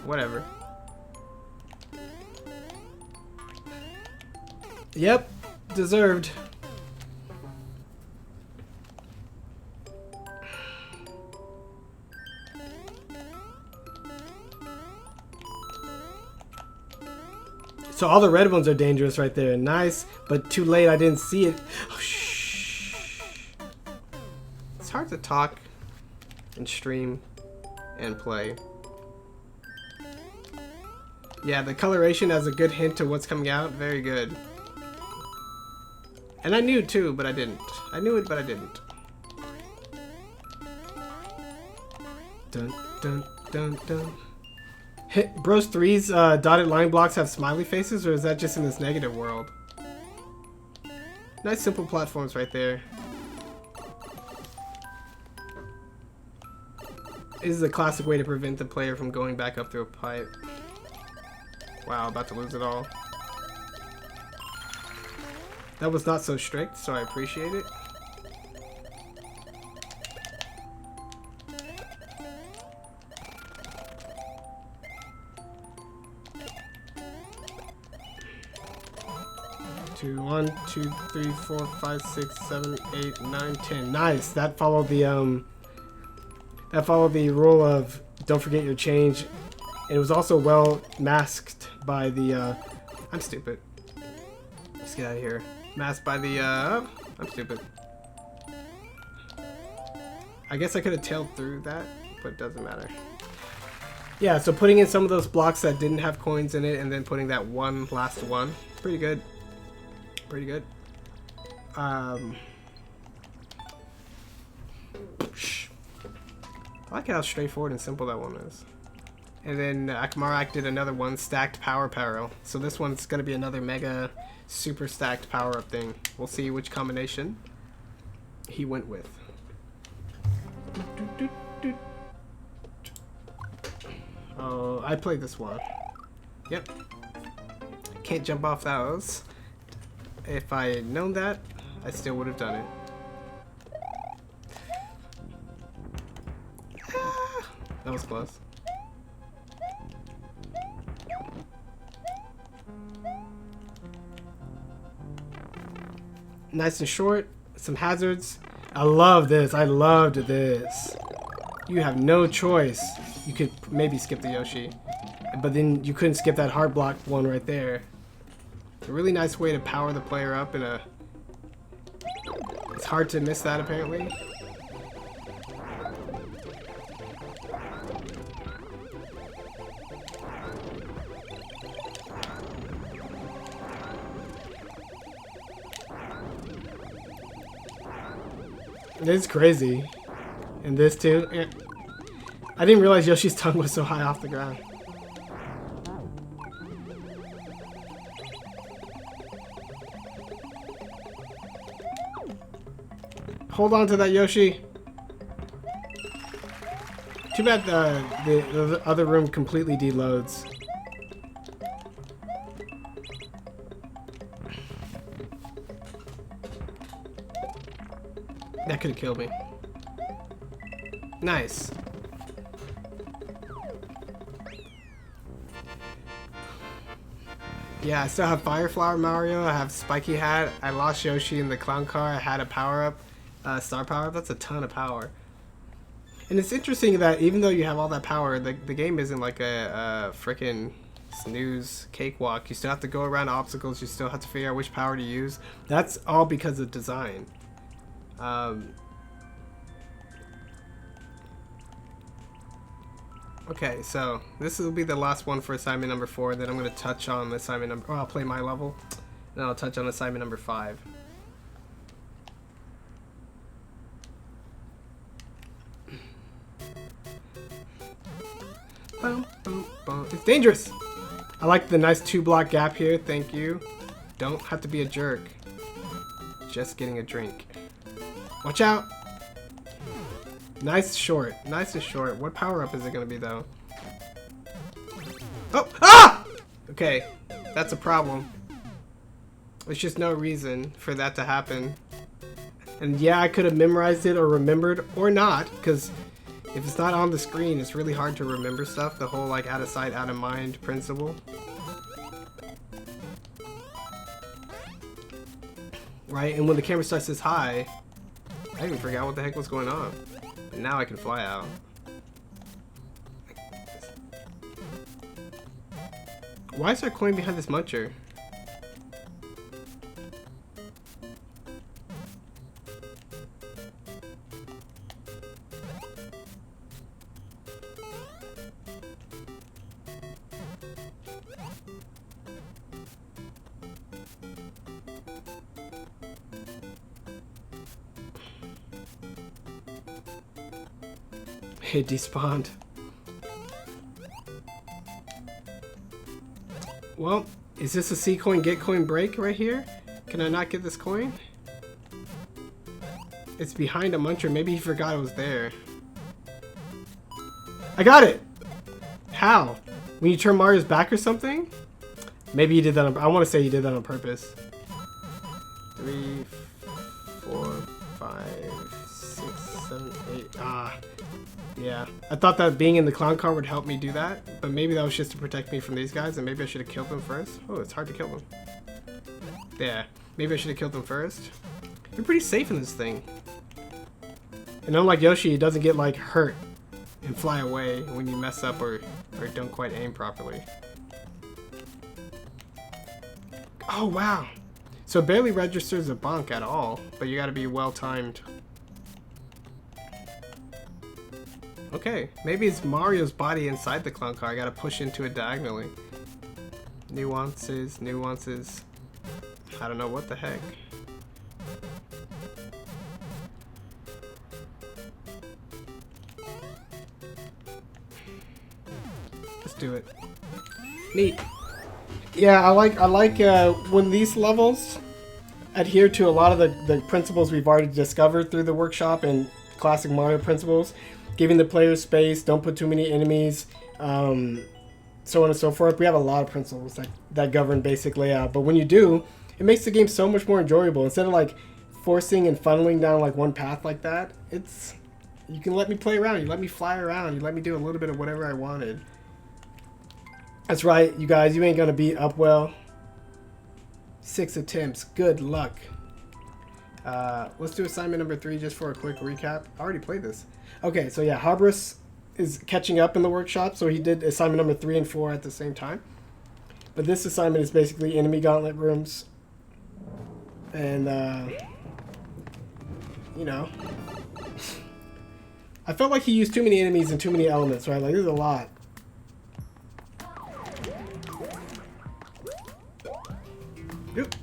A: Whatever. Yep. Deserved. So all the red ones are dangerous right there. Nice, but too late. I didn't see it. Oh, shh. It's hard to talk and stream and play. Yeah, the coloration has a good hint to what's coming out. Very good. And I knew it too, but I didn't. I knew it, but I didn't. Dun, dun, dun, dun. Bros 3's dotted line blocks have smiley faces, or is that just in this negative world? Nice simple platforms right there. This is a classic way to prevent the player from going back up through a pipe. Wow, about to lose it all. That was not so strict, so I appreciate it. One, two, three, 4, 5, 6, 7, 8, 9, 10. Nice. That followed the rule of don't forget your change. And it was also well masked by the I'm stupid. Let's get out of here. Masked by the I'm stupid. I guess I could have tailed through that, but it doesn't matter. Yeah, so putting in some of those blocks that didn't have coins in it and then putting that one last one. Pretty good. Pretty good. I like how straightforward and simple that one is. And then Akamarak did another one, stacked power parallel. So this one's going to be another mega super stacked power up thing. We'll see which combination he went with. Oh, I played this one. Yep. Can't jump off those. If I had known that, I still would have done it. Ah, that was close. Nice and short, some hazards. I love this. I loved this. You have no choice. You could maybe skip the Yoshi, but then you couldn't skip that hard block one right there. A really nice way to power the player up in a... It's hard to miss that apparently. It's crazy. And this too. I didn't realize Yoshi's tongue was so high off the ground. Hold on to that, Yoshi. Too bad the other room completely deloads. That could have killed me. Nice. Yeah, I still have Fire Flower Mario. I have Spiky Hat. I lost Yoshi in the clown car. I had a power up. Star power, that's a ton of power. And it's interesting that even though you have all that power, the game isn't like a frickin' Snooze, cakewalk. You still have to go around obstacles. You still have to figure out which power to use. That's all because of design. Okay, so this will be the last one for assignment number 4. Then I'm going to touch on assignment number... Oh, I'll play my level. Then I'll touch on assignment number 5. Boom, boom, boom. It's dangerous! I like the nice 2-block gap here. Thank you. Don't have to be a jerk. Just getting a drink. Watch out! Nice short. Nice and short. What power-up is it going to be, though? Oh! Ah! Okay. That's a problem. There's just no reason for that to happen. And yeah, I could have memorized it or remembered, or not, because if it's not on the screen, it's really hard to remember stuff. The whole, like, out of sight, out of mind principle. Right? And when the camera starts this high, I even forgot what the heck was going on. But now I can fly out. Why is there a coin behind this muncher? It despawned. Well, is this a C coin, get coin break right here? Can I not get this coin? It's behind a muncher. Maybe he forgot it was there. I got it! How? When you turn Mario's back or something? Maybe you did that on, I want to say you did that on purpose. 3, 4, 5, 6, 7, 8. Ah. Yeah, I thought that being in the clown car would help me do that, but maybe that was just to protect me from these guys, and maybe I should have killed them first. Oh, it's hard to kill them. Yeah, maybe I should have killed them first. You're pretty safe in this thing. And unlike Yoshi, he doesn't get, like, hurt and fly away when you mess up or don't quite aim properly. Oh, wow. So it barely registers a bonk at all, but you gotta be well-timed. Okay, maybe it's Mario's body inside the clown car. I gotta push into it diagonally. Nuances, nuances. I don't know what the heck. Let's do it. Neat. Yeah, I like when these levels adhere to a lot of the principles we've already discovered through the workshop and classic Mario principles. Giving the player space, don't put too many enemies, so on and so forth. We have a lot of principles that govern basic layout, but when you do, it makes the game so much more enjoyable. Instead of like forcing and funneling down like one path like that, you can let me play around, you let me fly around, you let me do a little bit of whatever I wanted. That's right, you guys, you ain't gonna beat Upwell. 6 attempts, good luck. Let's do assignment number 3 just for a quick recap. I already played this. Okay, so yeah, Habris is catching up in the workshop, so he did assignment number 3 and 4 at the same time. But this assignment is basically enemy gauntlet rooms. And, you know. I felt like he used too many enemies and too many elements, right? Like, there's a lot. Oop.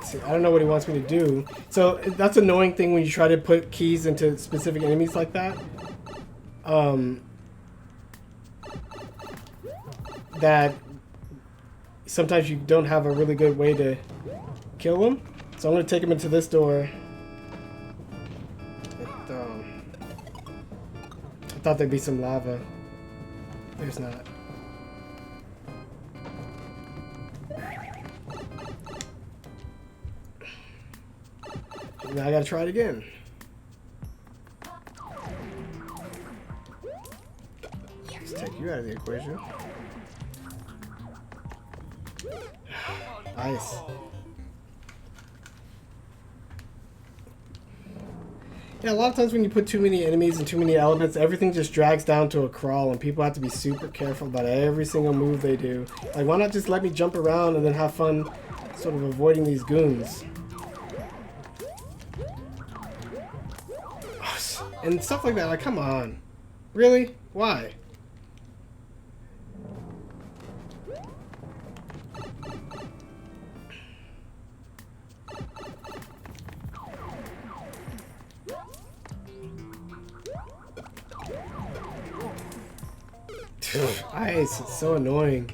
A: See, I don't know what he wants me to do. So that's an annoying thing when you try to put keys into specific enemies like that. That sometimes you don't have a really good way to kill them. So I'm going to take him into this door. I thought there'd be some lava. There's not. Now I gotta try it again. out of the equation. Nice. Yeah, a lot of times when you put too many enemies and too many elements, everything just drags down to a crawl, and people have to be super careful about every single move they do. Like, why not just let me jump around and then have fun sort of avoiding these goons? And stuff like that, like, come on. Really? Why? Ice, it's so annoying.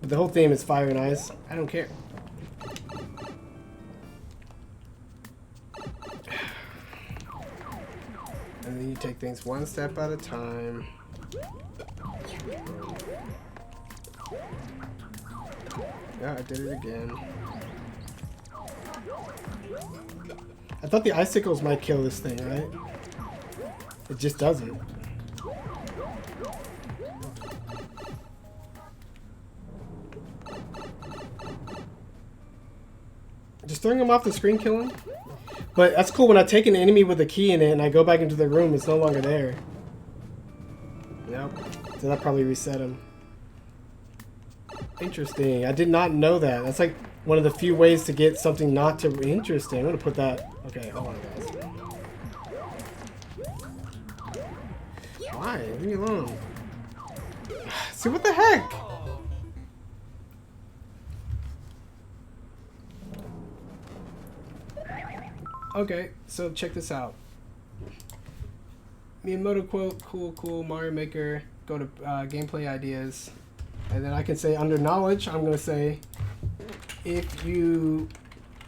A: But the whole theme is fire and ice. I don't care. And then you take things one step at a time. Yeah, I did it again. I thought the icicles might kill this thing, right? It just doesn't. Just throwing them off the screen kill him? But that's cool when I take an enemy with a key in it and I go back into the room, it's no longer there. Yep. So that probably reset him. Interesting. I did not know that. That's like one of the few ways to get something not to... Interesting. I'm going to put that... Okay, hold on, guys. Why? Leave me alone. See, what the heck? Okay, so check this out. Miyamoto quote, cool, Mario Maker, go to gameplay ideas. And then I can say under knowledge, I'm going to say, if you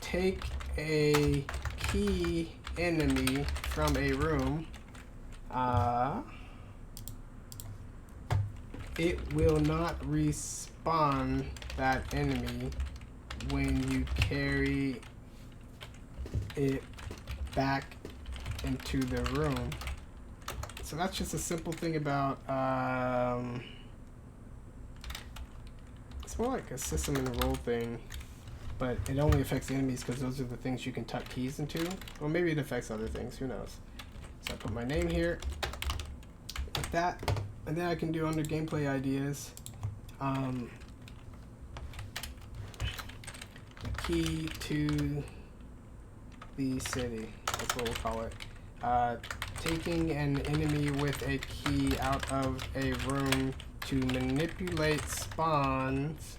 A: take a key enemy from a room, it will not respawn that enemy when you carry it back into the room. So that's just a simple thing about it's more like a system and a roll thing, but it only affects enemies because those are the things you can tuck keys into. Or maybe it affects other things, who knows. So I put my name here like that, and then I can do under gameplay ideas the key to the city, that's what we'll call it. Taking an enemy with a key out of a room to manipulate spawns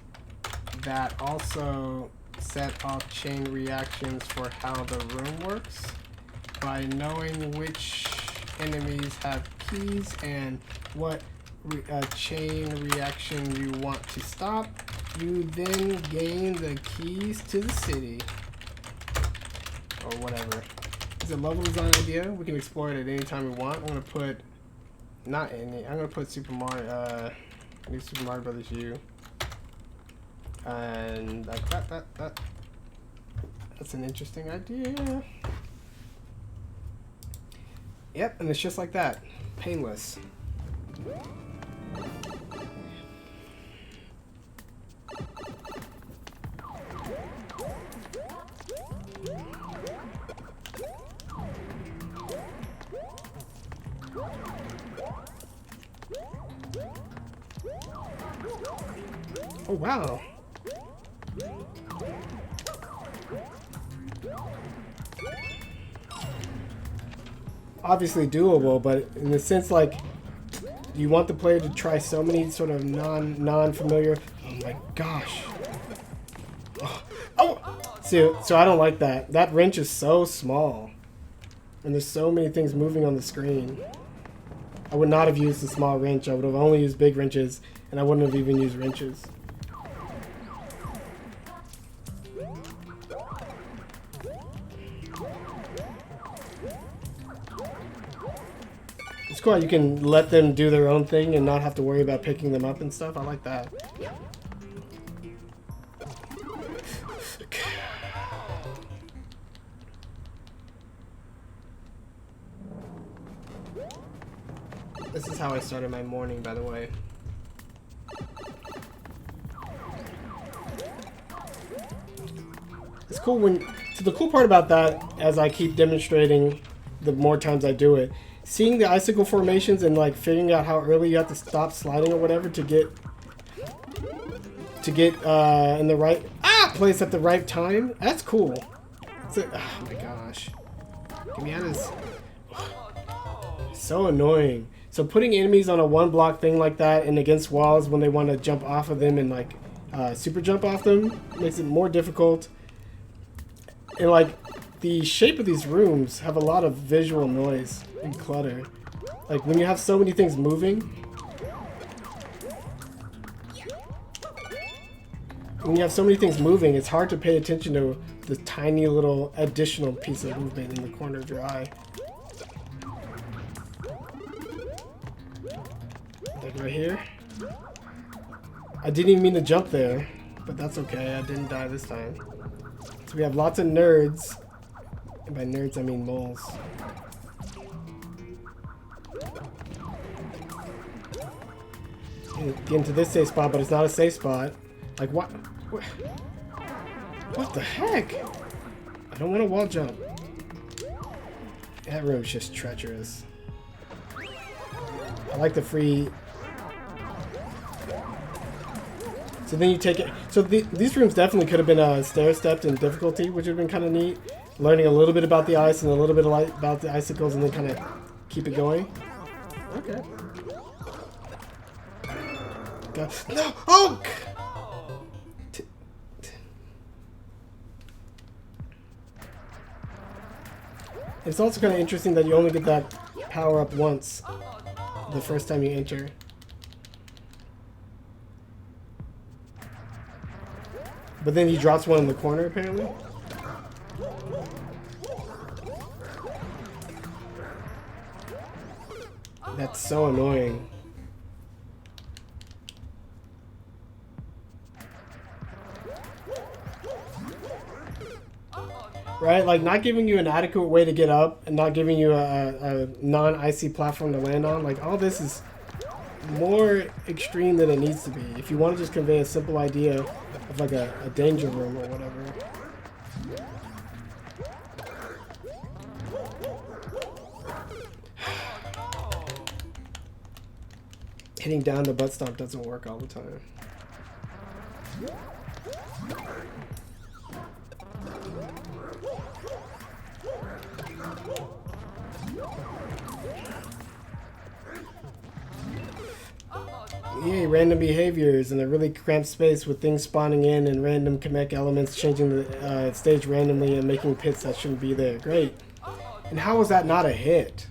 A: that also set off chain reactions for how the room works. By knowing which enemies have keys and what chain reaction you want to stop, you then gain the keys to the city. Or whatever. It's a level design idea. We can explore it at any time we want. I'm gonna put I'm gonna put Super Mario New Super Mario Brothers U. And like that's an interesting idea. Yep, and it's just like that. Painless. Oh, wow. Obviously doable, but in the sense, like, you want the player to try so many sort of non-familiar... Oh my gosh. Oh! So I don't like that. That wrench is so small. And there's so many things moving on the screen. I would not have used the small wrench. I would have only used big wrenches, and I wouldn't have even used wrenches. It's cool how you can let them do their own thing and not have to worry about picking them up and stuff. I like that. This is how I started my morning, by the way. It's cool when... So the cool part about that, as I keep demonstrating, the more times I do it, seeing the icicle formations and like figuring out how early you have to stop sliding or whatever to get in the right place at the right time. That's cool. Oh my gosh. Get me out of this. So annoying. So putting enemies on a one block thing like that and against walls when they want to jump off of them and like super jump off them makes it more difficult. And like the shape of these rooms have a lot of visual noise and clutter. Like when you have so many things moving. When you have so many things moving, it's hard to pay attention to the tiny little additional piece of movement in the corner of your eye. Like right here. I didn't even mean to jump there, but that's okay. I didn't die this time. So we have lots of nerds. And by nerds, I mean moles. Get into this safe spot, but it's not a safe spot. Like what? What the heck? I don't want to wall jump. That room's just treacherous. I like the free... So then you take it... So these rooms definitely could have been stair-stepped in difficulty, which would have been kind of neat. Learning a little bit about the ice and a little bit about the icicles and then kind of keep it going. Okay. No! Oh! It's also kind of interesting that you only get that power up once the first time you enter. But then he drops one in the corner apparently. That's so annoying. Right? Like, not giving you an adequate way to get up and not giving you a non-icy platform to land on. Like, all this is more extreme than it needs to be. If you want to just convey a simple idea of, like, a danger room or whatever. Hitting down the butt stomp doesn't work all the time. Yay, random behaviors in a really cramped space with things spawning in and random mech elements changing the stage randomly and making pits that shouldn't be there. Great. And how was that not a hit?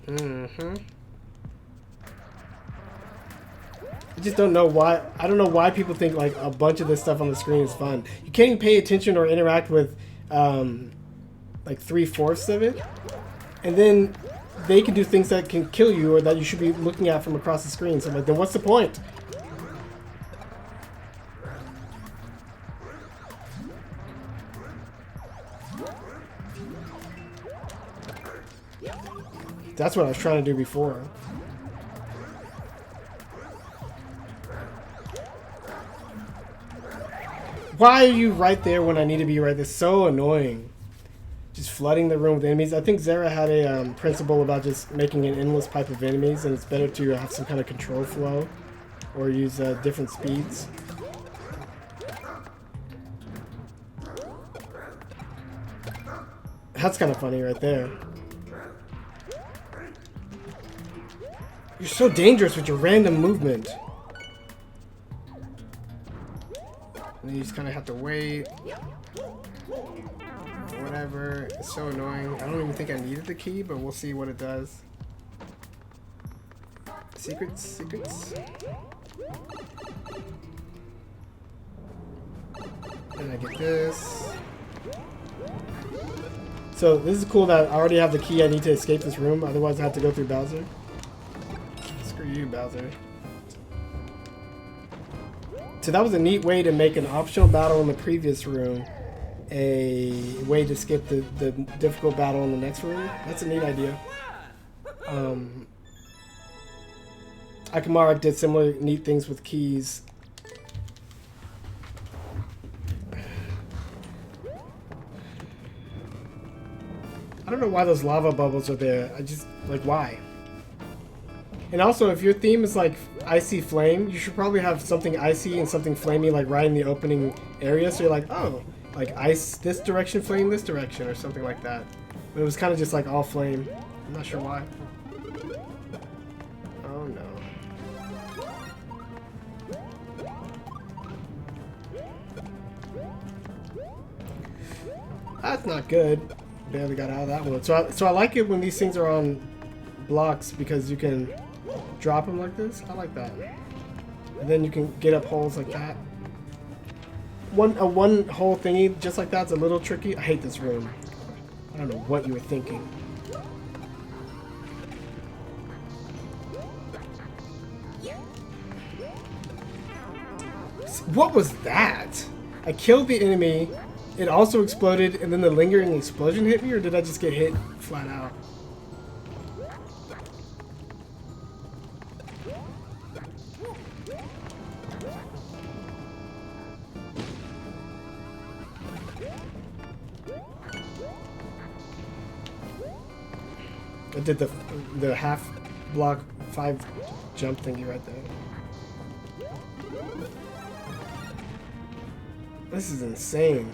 A: I just don't know why. I don't know why people think like a bunch of this stuff on the screen is fun. You can't even pay attention or interact with like 3/4 of it. And then they can do things that can kill you or that you should be looking at from across the screen. So I'm like, then what's the point? That's what I was trying to do before. Why are you right there when I need to be right there? So annoying. Just flooding the room with enemies. I think Zara had a principle about just making an endless pipe of enemies, and it's better to have some kind of control flow or use different speeds. That's kind of funny right there. You're so dangerous with your random movement. And then you just kind of have to wait. Whatever. It's so annoying. I don't even think I needed the key, but we'll see what it does. Secrets, secrets. And I get this. So this is cool that I already have the key I need to escape this room. Otherwise I have to go through Bowser. Screw you, Bowser. So that was a neat way to make an optional battle in the previous room a way to skip the difficult battle in the next room. That's a neat idea.
D: Akamara did similar neat things with keys. I don't know why those lava bubbles are there. I just, like, why? And also, if your theme is like icy flame, you should probably have something icy and something flamey like right in the opening area. So you're like, oh, like ice this direction, flame this direction, or something like that. But it was kind of just like all flame. I'm not sure why. Oh no. That's not good. Barely got out of that one. So I like it when these things are on blocks because you can drop them like this. I like that. And then you can get up holes like that. One hole thingy just like that's a little tricky. I hate this room. I don't know what you were thinking. What was that? I killed the enemy. It also exploded, and then the lingering explosion hit me, or did I just get hit flat out? I did the half block 5 jump thingy right there. This is insane.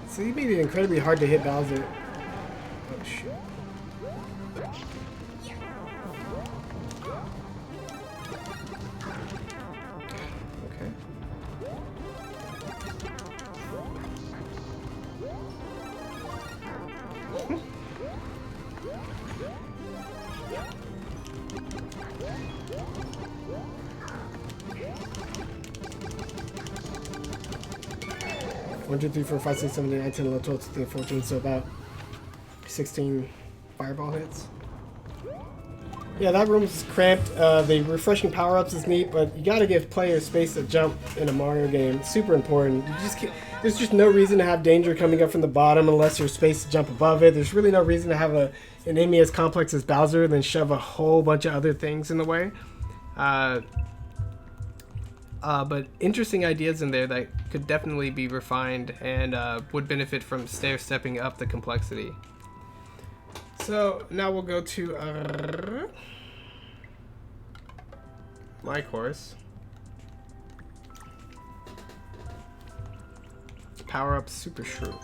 D: So he made it incredibly hard to hit Bowser. Oh shit. Okay. One, 2, 3, 4, 5, 6, 7, 8, 9, 10, 11, 12, 13, 14, so about 16 fireball hits. Yeah, that room's cramped. The refreshing power-ups is neat, but you gotta give players space to jump in a Mario game. Super important. You just can't, there's just no reason to have danger coming up from the bottom unless there's space to jump above it. There's really no reason to have an enemy as complex as Bowser and then shove a whole bunch of other things in the way. But interesting ideas in there that could definitely be refined and would benefit from stair-stepping up the complexity. So now we'll go to my course. Power up Super Shrew.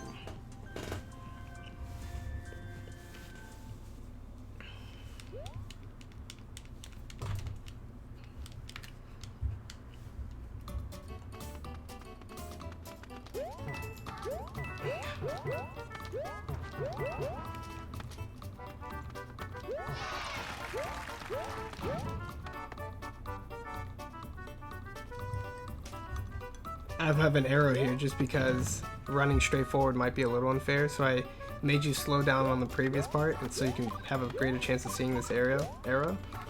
D: I have an arrow here just because running straight forward might be a little unfair, so I made you slow down on the previous part, and so you can have a greater chance of seeing this arrow.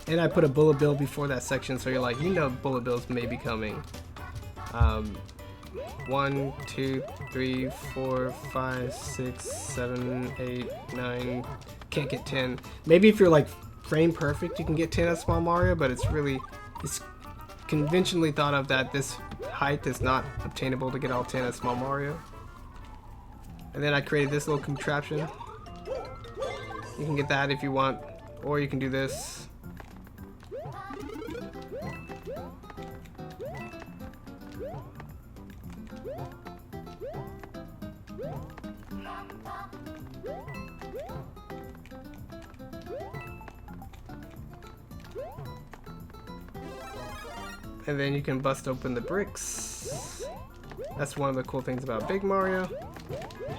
D: And I put a bullet bill before that section, so you're like, you know, bullet bills may be coming. 1, 2, 3, 4, 5, 6, 7, 8, 9. Can't get 10. Maybe if you're like frame perfect, you can get 10 at Small Mario, but it's conventionally thought of that this height is not obtainable to get all 10 at Small Mario. And then I created this little contraption. You can get that if you want, or you can do this. And then you can bust open the bricks. That's one of the cool things about Big Mario.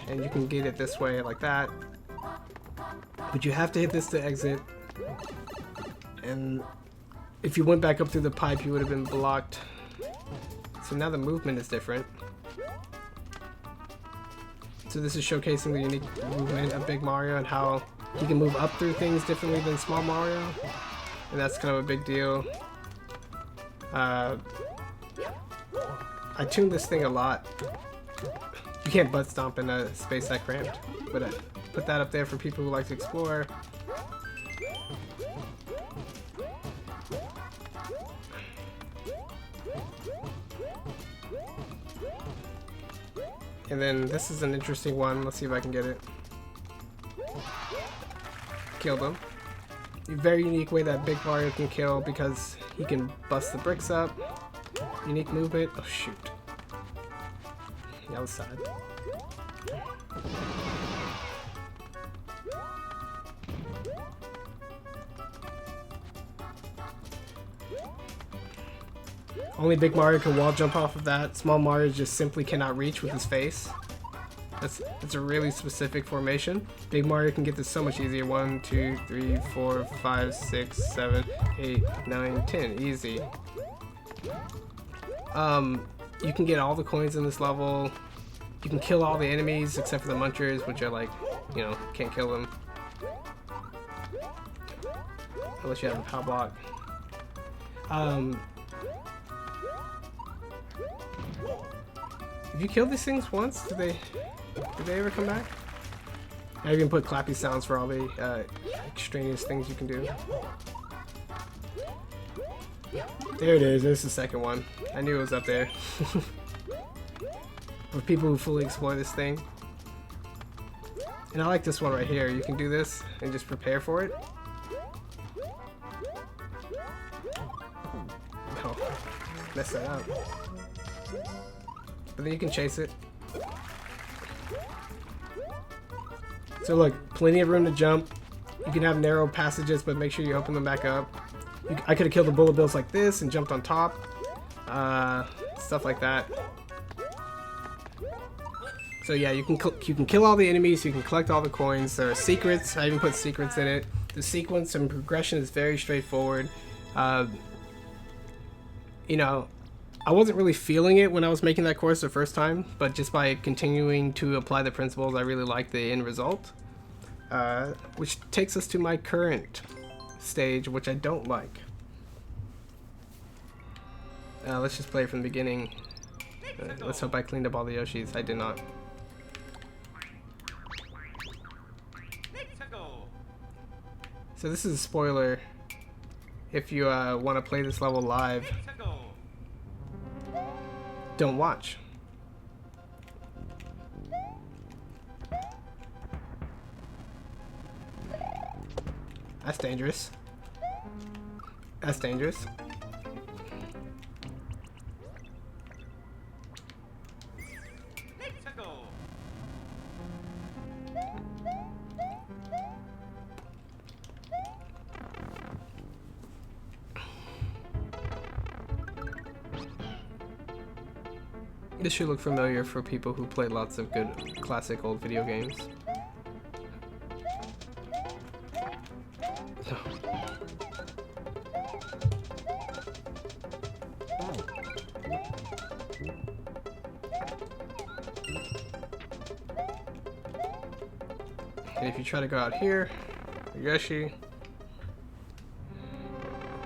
D: And you can get it this way like that. But you have to hit this to exit. And if you went back up through the pipe, you would have been blocked. So now the movement is different. So this is showcasing the unique movement of Big Mario and how he can move up through things differently than Small Mario. And that's kind of a big deal.
A: I tuned this thing a lot. You can't butt stomp in a space that cramped, but I put that up there for people who like to explore. And then this is an interesting one. Let's see if I can get it. Killed him. A very unique way that Big Mario can kill because he can bust the bricks up. Unique movement. Oh shoot. The other side. Only Big Mario can wall jump off of that. Small Mario just simply cannot reach with his face. That's a really specific formation. Big Mario can get this so much easier. 1, 2, 3, 4, 5, 6, 7, 8, 9, 10. Easy. You can get all the coins in this level. You can kill all the enemies except for the munchers, which are like, you know, can't kill them. Unless you have a power block. If you kill these things once, do they ever come back? I even put clappy sounds for all the extraneous things you can do. There it is. There's the second one. I knew it was up there. For people who fully explore this thing. And I like this one right here. You can do this and just prepare for it. Oh, mess that up. But then you can chase it. So look, plenty of room to jump. You can have narrow passages, but make sure you open them back up. I could have killed the bullet bills like this and jumped on top. Stuff like that. So yeah, you can kill all the enemies. You can collect all the coins. There are secrets. I even put secrets in it. The sequence and progression is very straightforward. You know, I wasn't really feeling it when I was making that course the first time, but just by continuing to apply the principles, I really like the end result. Which takes us to my current stage, which I don't like. Let's just play from the beginning. Let's hope I cleaned up all the Yoshis. I did not. So this is a spoiler if you want to play this level live. Don't watch. That's dangerous. That's dangerous. This should look familiar for people who play lots of good classic old video games. And if you try to go out here, Yoshi,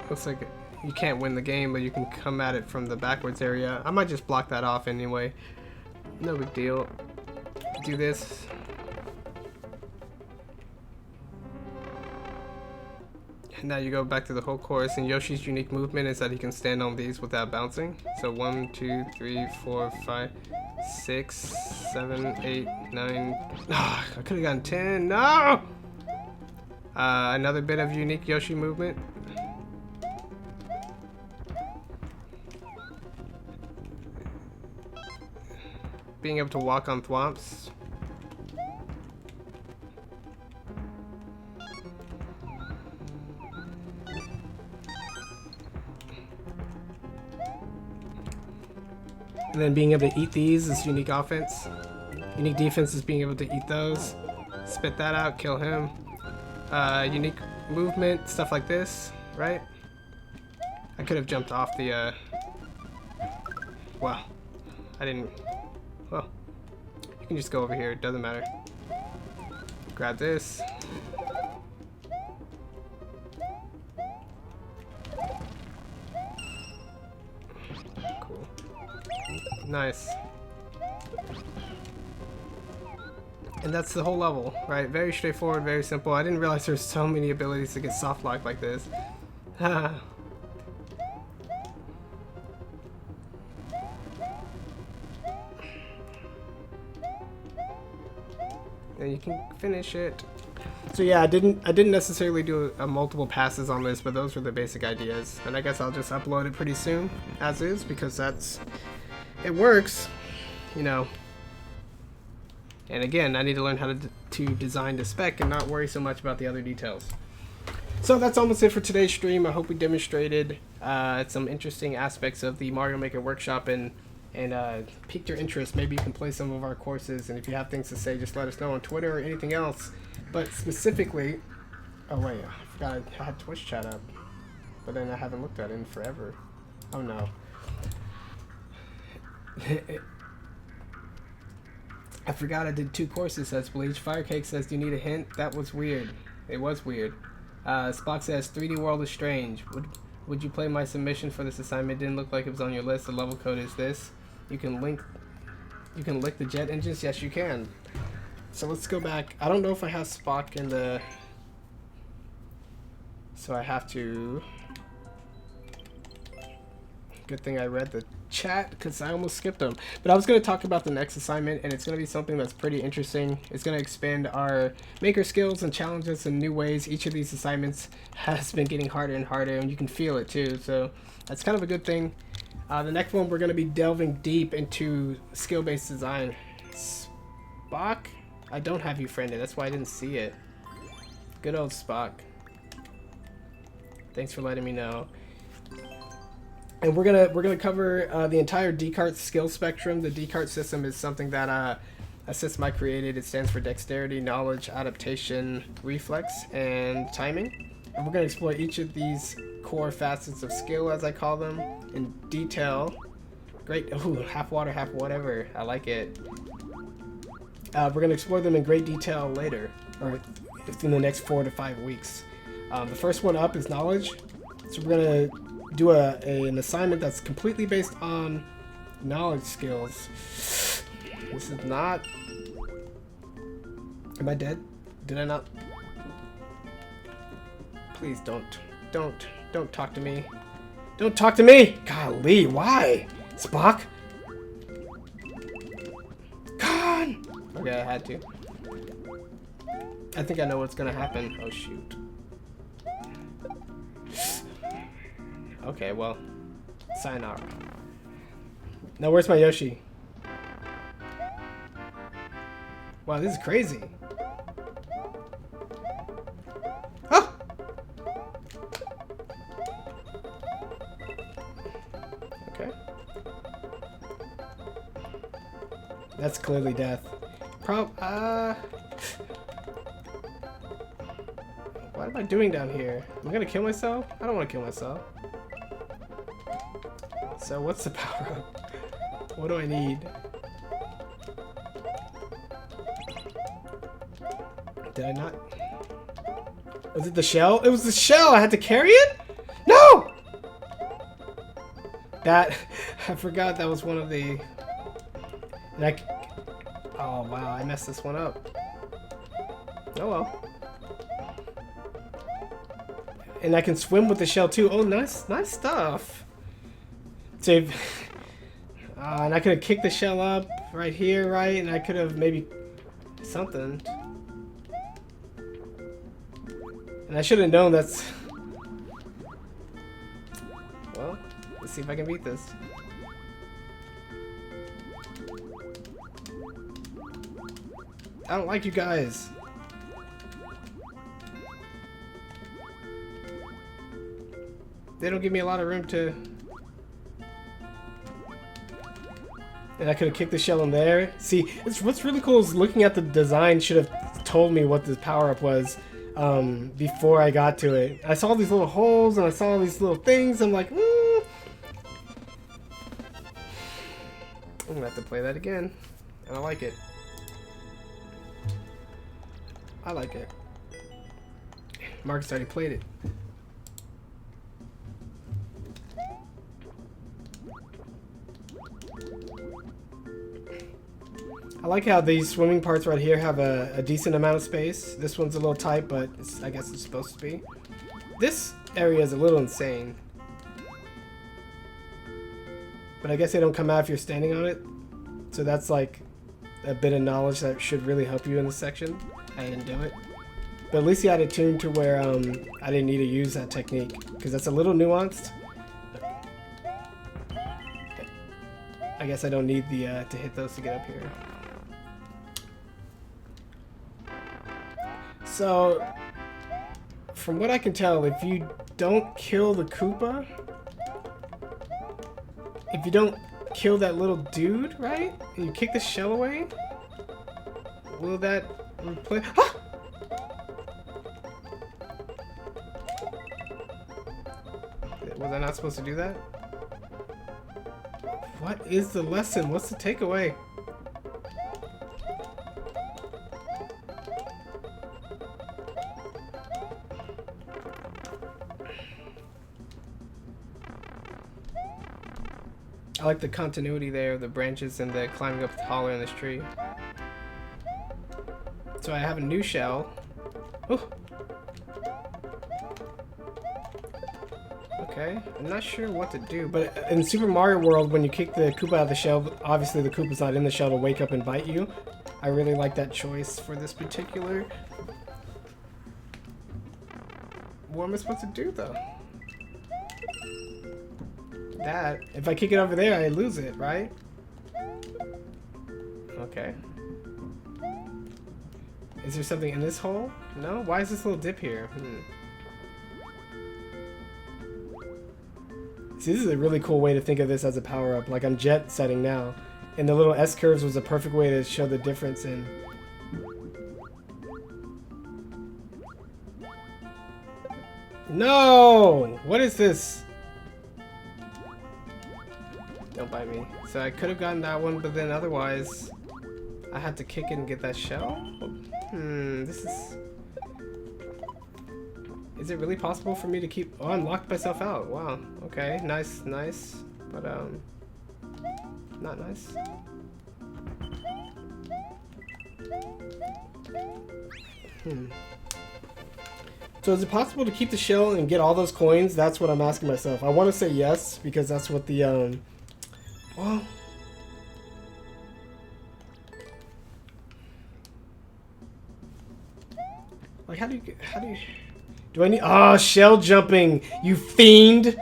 A: looks like you can't win the game, but you can come at it from the backwards area. I might just block that off anyway. No big deal. Do this. And now you go back to the whole course, and Yoshi's unique movement is that he can stand on these without bouncing. So 1, 2, 3, 4, 5, 6, 7, 8, 9. Ah, I could have gotten 10. No! Another bit of unique Yoshi movement. Being able to walk on thwomps. And then being able to eat these is unique offense. Unique defense is being able to eat those. Spit that out, kill him. Unique movement, stuff like this, right? I could have jumped off the, wow. I didn't, well, you can just go over here, it doesn't matter. Grab this. Cool. Nice. And that's the whole level, right? Very straightforward, very simple. I didn't realize there's so many abilities to get soft locked like this. And you can finish it. So yeah, I didn't necessarily do multiple passes on this, but those were the basic ideas. And I guess I'll just upload it pretty soon, as is, because it works, you know. And again, I need to learn how to design the spec and not worry so much about the other details. So that's almost it for today's stream. I hope we demonstrated some interesting aspects of the Mario Maker Workshop and piqued your interest. Maybe you can play some of our courses, and if you have things to say, just let us know on Twitter or anything else. But specifically, oh wait, I forgot I had Twitch chat up, but then I haven't looked at it in forever. Oh no. I forgot I did 2 courses, says Bleach. Firecake says, do you need a hint? That was weird. It was weird. Spock says, 3D World is strange. Would you play my submission for this assignment? Didn't look like it was on your list. The level code is this. You can lick the jet engines? Yes, you can. So let's go back. I don't know if I have Spock in the... So I have to... Good thing I read the chat, because I almost skipped them. But I was going to talk about the next assignment, and it's going to be something that's pretty interesting. It's going to expand our maker skills and challenge us in new ways. Each of these assignments has been getting harder and harder, and you can feel it too. So that's kind of a good thing. The next one, we're going to be delving deep into skill-based design. Spock? I don't have you friended. That's why I didn't see it. Good old Spock. Thanks for letting me know. And we're gonna cover the entire Descartes skill spectrum. The Descartes system is something that a system I created. It stands for dexterity, knowledge, adaptation, reflex, and timing. And we're gonna explore each of these core facets of skill, as I call them, in detail. Great. Ooh, half water, half whatever. I like it. We're gonna explore them in great detail later, or in the next 4 to 5 weeks. The first one up is knowledge. So we're gonna do an assignment that's completely based on knowledge skills. This is not... Am I dead? Did I not? Please don't talk to me. Don't talk to me! Golly, why? Spock? God! Okay, I had to. I think I know what's gonna happen. Oh shoot. Okay, well, sayonara. Now, where's my Yoshi? Wow, this is crazy. Oh! Okay. That's clearly death. What am I doing down here? Am I gonna kill myself? I don't want to kill myself. So what's the power up? What do I need? Did I not? Was it the shell? It was the shell! I had to carry it? No! That... I forgot that was one of the... And oh wow, I messed this one up. Oh well. And I can swim with the shell too. Oh, nice stuff. So, and I could have kicked the shell up right here, right? And I could have maybe something. And I should have known that's... Well, let's see if I can beat this. I don't like you guys. They don't give me a lot of room to... And I could have kicked the shell in there. See, what's really cool is looking at the design should have told me what the power-up was before I got to it. I saw these little holes and I saw these little things. I'm like, I'm gonna have to play that again. And I like it. I like it. Marcus already played it.
D: I like how these swimming parts right here have a decent amount of space. This one's a little tight, but I guess it's supposed to be. This area is a little insane. But I guess they don't come out if you're standing on it. So that's like a bit of knowledge that should really help you in this section. I didn't do it. But at least you had it tuned to where I didn't need to use that technique. Because that's a little nuanced. I guess I don't need the to hit those to get up here. So, from what I can tell, if you don't kill the Koopa, if you don't kill that little dude, right? And you kick the shell away, will that replace? Ah! Was I not supposed to do that? What is the lesson? What's the takeaway? I like the continuity there of the branches and the climbing up the holler in this tree. So I have a new shell. Oh. Okay, I'm not sure what to do, but in Super Mario World, when you kick the Koopa out of the shell, obviously the Koopa's not in the shell to wake up and bite you. I really like that choice for this particular. What am I supposed to do though? That, if I kick it over there, I lose it, right? Okay. Is there something in this hole? No? Why is this little dip here? See, this is a really cool way to think of this as a power-up. Like I'm jet setting now. And the little S-curves was a perfect way to show the difference in... No! What is this? Don't bite me. So I could have gotten that one, but then otherwise I had to kick it and get that shell? This is... Is it really possible for me to keep... Oh, I'm locked myself out. Wow. Okay. Nice, nice. But, not nice. So is it possible to keep the shell and get all those coins? That's what I'm asking myself. I want to say yes, because that's what the, well... Like, how do you... Do I need... Oh, shell jumping! You fiend!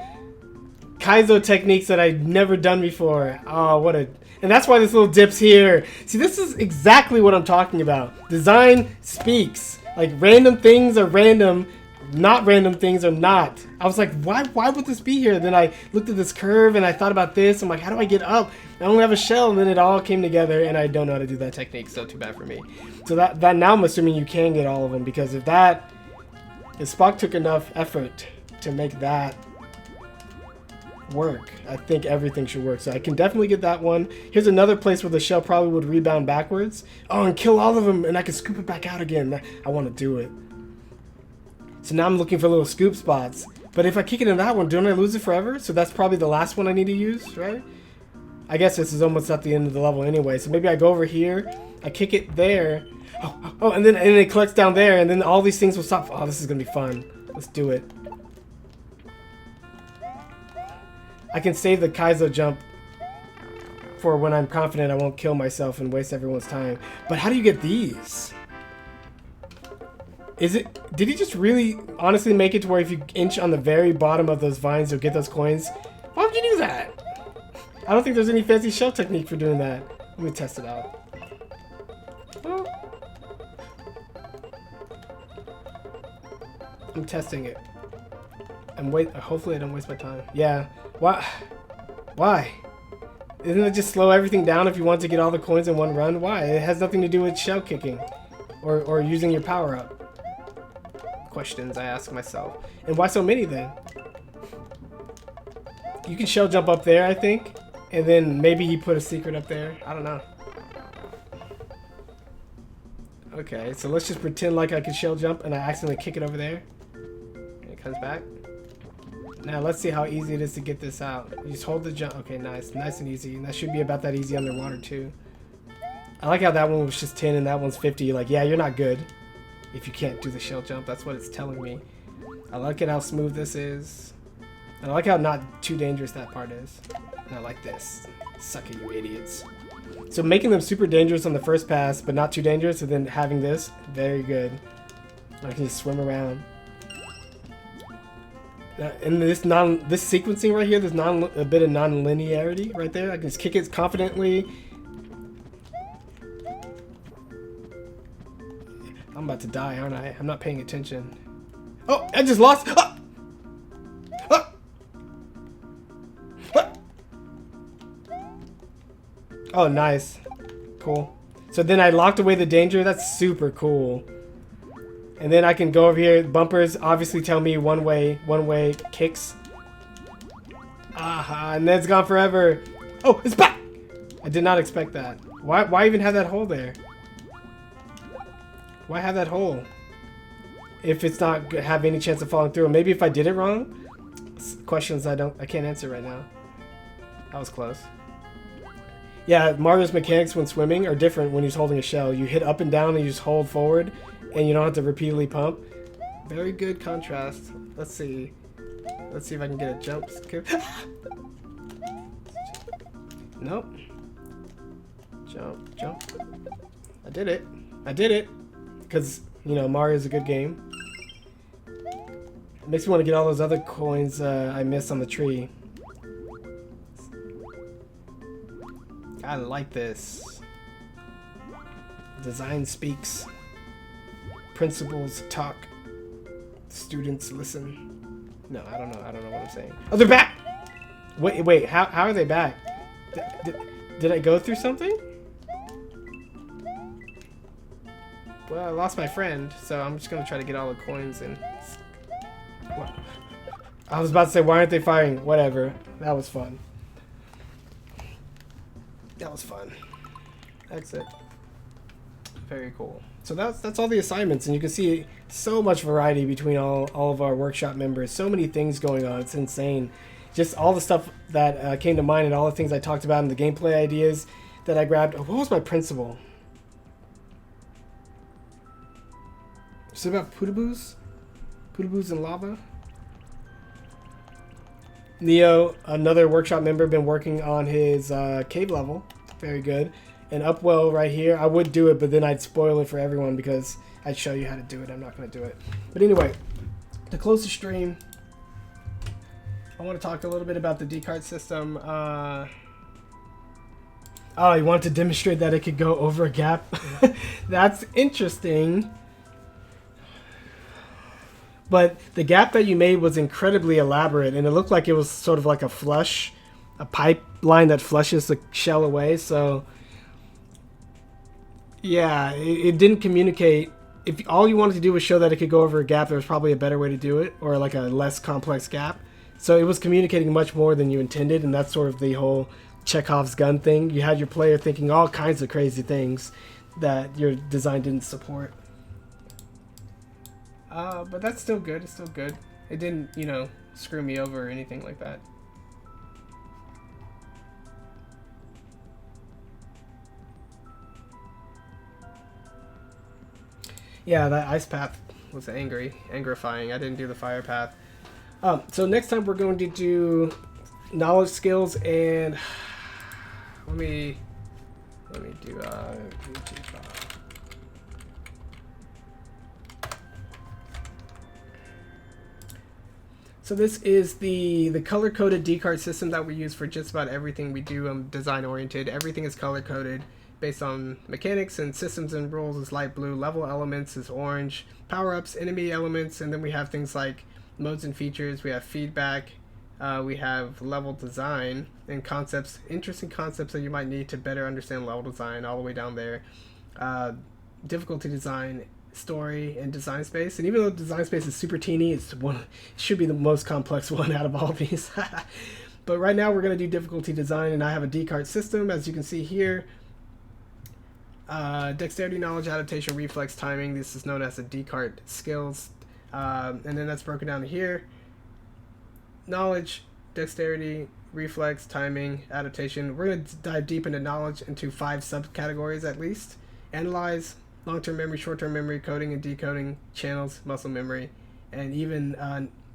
D: Kaizo techniques that I've never done before. Oh, what a... And that's why this little dip's here. See, this is exactly what I'm talking about. Design speaks. Like, random things are random. Not random things are not. I was like, why would this be here? Then I looked at this curve and I thought about this. I'm like, how do I get up? I only have a shell, and then it all came together, and I don't know how to do that technique, so too bad for me. So that now I'm assuming you can get all of them, because if Spock took enough effort to make that work, I think everything should work. So I can definitely get that one. Here's another place where the shell probably would rebound backwards. Oh, and kill all of them, and I can scoop it back out again. I want to do it. So now I'm looking for little scoop spots. But if I kick it in that one, don't I lose it forever? So that's probably the last one I need to use, right? I guess this is almost at the end of the level anyway. So maybe I go over here, I kick it there. Oh, and then it collects down there, and then all these things will stop. Oh, this is gonna be fun. Let's do it. I can save the Kaizo jump for when I'm confident I won't kill myself and waste everyone's time. But how do you get these? Did he just really honestly make it to where if you inch on the very bottom of those vines, you'll get those coins? Why would you do that? I don't think there's any fancy shell technique for doing that. Let me test it out. Oh. I'm testing it. Hopefully I don't waste my time. Yeah. Why? Why? Isn't it just slow everything down if you want to get all the coins in one run? Why? It has nothing to do with shell kicking. Or using your power up. Questions I ask myself. And why so many then? You can shell jump up there, I think. And then maybe he put a secret up there. I don't know. Okay, so let's just pretend like I can shell jump and I accidentally kick it over there. And it comes back. Now let's see how easy it is to get this out. You just hold the jump. Okay, nice. Nice and easy. And that should be about that easy underwater too. I like how that one was just 10 and that one's 50. Like, yeah, you're not good if you can't do the shell jump. That's what it's telling me. I like it how smooth this is. And I like how not too dangerous that part is. And I like this. Suck it, you idiots. So making them super dangerous on the first pass, but not too dangerous, and then having this, very good. I can just swim around. And this sequencing right here, there's a bit of non-linearity right there. I can just kick it confidently. I'm about to die, aren't I? I'm not paying attention. Oh, I just lost. Ah! Ah! Ah! Oh, nice. Cool. So then I locked away the danger. That's super cool. And then I can go over here. Bumpers obviously tell me one way kicks. Aha, and then it's gone forever. Oh, it's back! I did not expect that. Why even have that hole there? Why have that hole? If it's not have any chance of falling through. Maybe if I did it wrong? Questions I can't answer right now. That was close. Yeah, Mario's mechanics when swimming are different when he's holding a shell. You hit up and down and you just hold forward. And you don't have to repeatedly pump. Very good contrast. Let's see. Let's see if I can get a jump skip. Nope. Jump, jump. I did it. I did it. Because, you know, Mario's a good game. It makes me want to get all those other coins I missed on the tree. I like this. Design speaks. Principals talk. Students listen. No, I don't know. I don't know what I'm saying. Oh, they're back! Wait. How are they back? Did I go through something? Well, I lost my friend, so I'm just gonna try to get all the coins and... What? I was about to say, why aren't they firing? Whatever. That was fun. That was fun. Exit. Very cool. So that's all the assignments, and you can see so much variety between all of our workshop members. So many things going on. It's insane. Just all the stuff that came to mind and all the things I talked about and the gameplay ideas that I grabbed. Oh, what was my principal? Is it about Pootaboos? Pootaboos and lava? Neo, another workshop member, been working on his cave level. Very good. And Upwell right here, I would do it, but then I'd spoil it for everyone because I'd show you how to do it. I'm not going to do it. But anyway, to close the stream, I want to talk a little bit about the D-card system. Oh, you wanted to demonstrate that it could go over a gap? That's interesting. But the gap that you made was incredibly elaborate, and it looked like it was sort of like a flush, a pipeline that flushes the shell away, so... Yeah, it didn't communicate. If all you wanted to do was show that it could go over a gap, there was probably a better way to do it, or like a less complex gap. So it was communicating much more than you intended, and that's sort of the whole Chekhov's gun thing. You had your player thinking all kinds of crazy things that your design didn't support. But that's still good. It's still good. It didn't, you know, screw me over or anything like that. Yeah, that ice path was angrifying. I didn't do the fire path. So next time we're going to do knowledge skills and let me do So this is the color-coded D-card system that we use for just about everything we do. Design-oriented. Everything is color-coded based on mechanics, and systems and rules is light blue. Level elements is orange. Power-ups, enemy elements, and then we have things like modes and features. We have feedback. We have level design and concepts, interesting concepts that you might need to better understand level design all the way down there. Difficulty design, story, and design space. And even though design space is super teeny, it should be the most complex one out of all these. But right now we're going to do difficulty design, and I have a D-card system, as you can see here. Dexterity, knowledge, adaptation, reflex, timing. This is known as the D-card skills. And then that's broken down to here.
A: knowledge, dexterity, reflex, timing, adaptation. We're going to dive deep into knowledge into 5 subcategories at least. Analyze, long-term memory, short-term memory, coding and decoding, channels, muscle memory, and even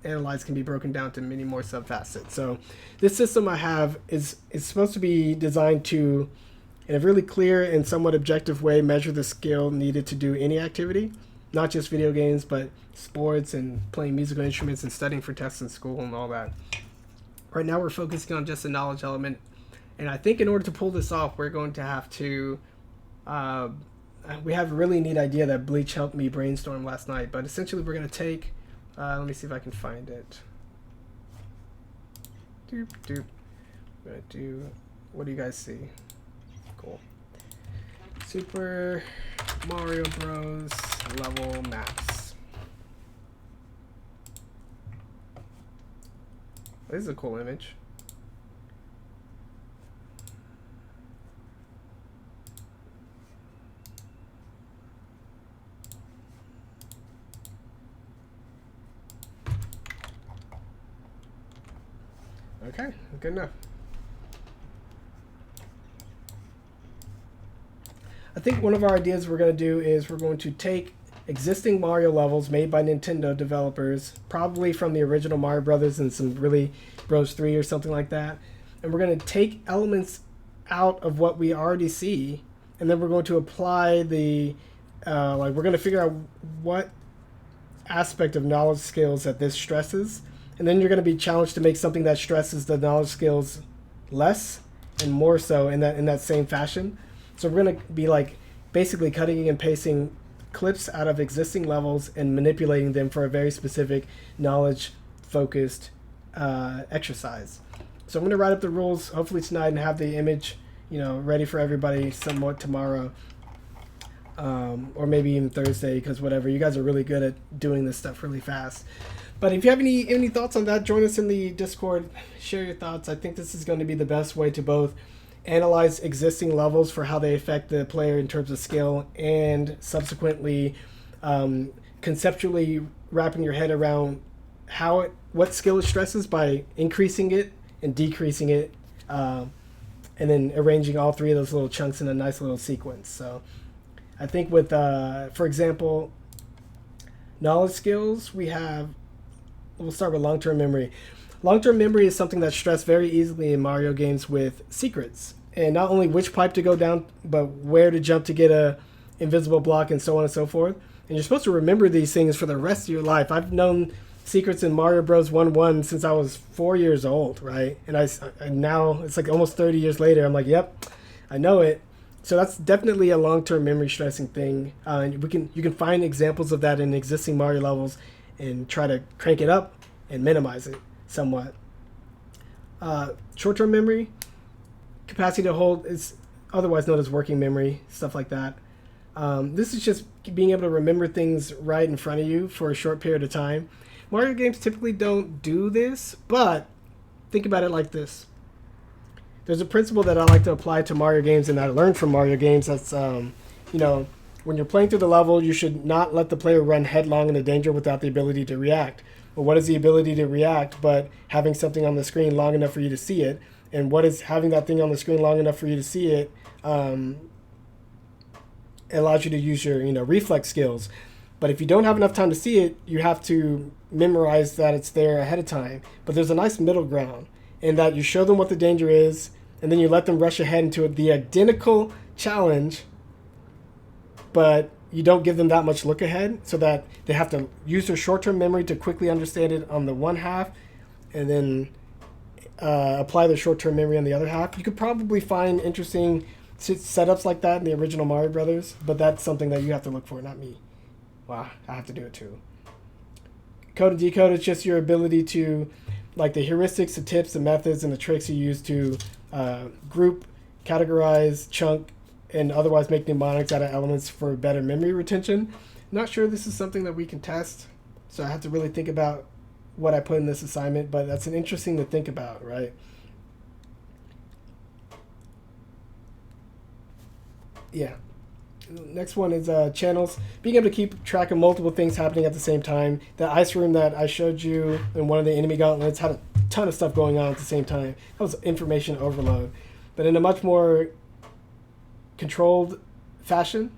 A: analyze can be broken down to many more subfacets. So this system I have is supposed to be designed to, in a really clear and somewhat objective way, measure the skill needed to do any activity, not just video games, but sports and playing musical instruments and studying for tests in school and all that. Right now we're focusing on just the knowledge element, and I think in order to pull this off, we're going to have to we have a really neat idea that Bleach helped me brainstorm last night, but essentially we're going to take let me see if I can find it. Doop doop. I'm going to do, what do you guys see? Cool. Super Mario Bros. Level maps. This is a cool image. Okay, good enough. I think one of our ideas we're going to do is we're going to take existing Mario levels made by Nintendo developers, probably from the original Mario Brothers and some really Bros 3 or something like that, and we're going to take elements out of what we already see, and then we're going to apply the we're going to figure out what aspect of knowledge skills that this stresses, and then you're going to be challenged to make something that stresses the knowledge skills less and more so in that same fashion. So we're going to be like basically cutting and pasting clips out of existing levels and manipulating them for a very specific knowledge focused exercise. So I'm going to write up the rules hopefully tonight and have the image, ready for everybody somewhat tomorrow, or maybe even Thursday, because whatever, you guys are really good at doing this stuff really fast. But if you have any thoughts on that, join us in the Discord, share your thoughts. I think this is going to be the best way to both analyze existing levels for how they affect the player in terms of skill, and subsequently conceptually wrapping your head around what skill it stresses by increasing it and decreasing it, and then arranging all 3 of those little chunks in a nice little sequence. So I think with, for example, knowledge skills, we'll start with long-term memory. Long-term memory is something that's stressed very easily in Mario games with secrets. And not only which pipe to go down, but where to jump to get a invisible block and so on and so forth. And you're supposed to remember these things for the rest of your life. I've known secrets in Mario Bros. 1-1 since I was 4 years old, right? And now it's like almost 30 years later, I'm like, yep, I know it. So that's definitely a long-term memory stressing thing. You can find examples of that in existing Mario levels and try to crank it up and minimize it somewhat. Short-term memory, capacity to hold, is otherwise known as working memory, stuff like that. This is just being able to remember things right in front of you for a short period of time. Mario games typically don't do this, but think about it like this. There's a principle that I like to apply to Mario games and I learned from Mario games. That's, when you're playing through the level, you should not let the player run headlong into danger without the ability to react. Well, what is the ability to react but having something on the screen long enough for you to see it? And what is having that thing on the screen long enough for you to see it allows you to use your reflex skills. But if you don't have enough time to see it, you have to memorize that it's there ahead of time. But there's a nice middle ground in that you show them what the danger is, and then you let them rush ahead into the identical challenge, but you don't give them that much look ahead, so that they have to use their short-term memory to quickly understand it on the one half, and then apply their short-term memory on the other half. You could probably find interesting setups like that in the original Mario Brothers, but that's something that you have to look for, not me. Wow, I have to do it too. Code and decode is just your ability to, like the heuristics, the tips, the methods, and the tricks you use to group, categorize, chunk, and otherwise make mnemonics out of elements for better memory retention. Not sure this is something that we can test, so I have to really think about what I put in this assignment, but that's an interesting to think about, right? Yeah. Next one is channels. Being able to keep track of multiple things happening at the same time. The ice room that I showed you in one of the enemy gauntlets had
D: ton of stuff going on at the same time. That was information overload. But in a much more controlled fashion,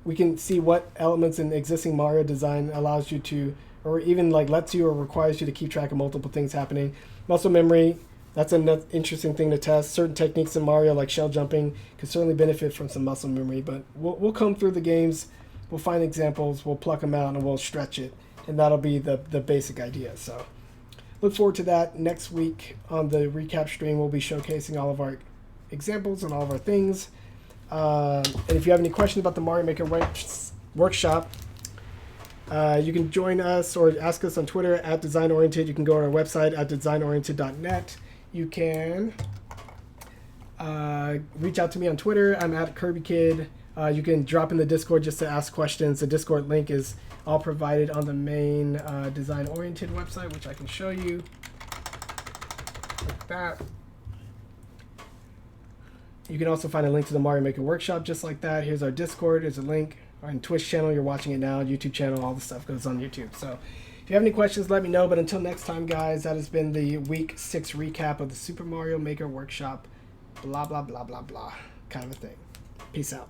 D: we can see what elements in existing Mario design allows you to, or even like lets you or requires you to keep track of multiple things happening. Muscle memory, that's an interesting thing to test. Certain techniques in Mario, like shell jumping, could certainly benefit from some muscle memory, but we'll come through the games, we'll find examples, we'll pluck them out, and we'll stretch it, and that'll be the basic idea. So look forward to that. Next week on the recap stream, we'll be showcasing all of our examples and all of our things. And if you have any questions about the Mario Maker workshop, you can join us or ask us on Twitter at DesignOriented. You can go on our website at designoriented.net. You can reach out to me on Twitter. I'm at KirbyKid. You can drop in the Discord just to ask questions. The Discord link is all provided on the main Design Oriented website, which I can show you like that. You can also find a link to the Mario Maker workshop just like that. Here's our Discord. There's a link. Our Twitch channel, you're watching it now. YouTube channel, all the stuff goes on YouTube. So if you have any questions, let me know. But until next time, guys, that has been the Week 6 recap of the Super Mario Maker workshop. Blah, blah, blah, blah, blah kind of a thing. Peace out.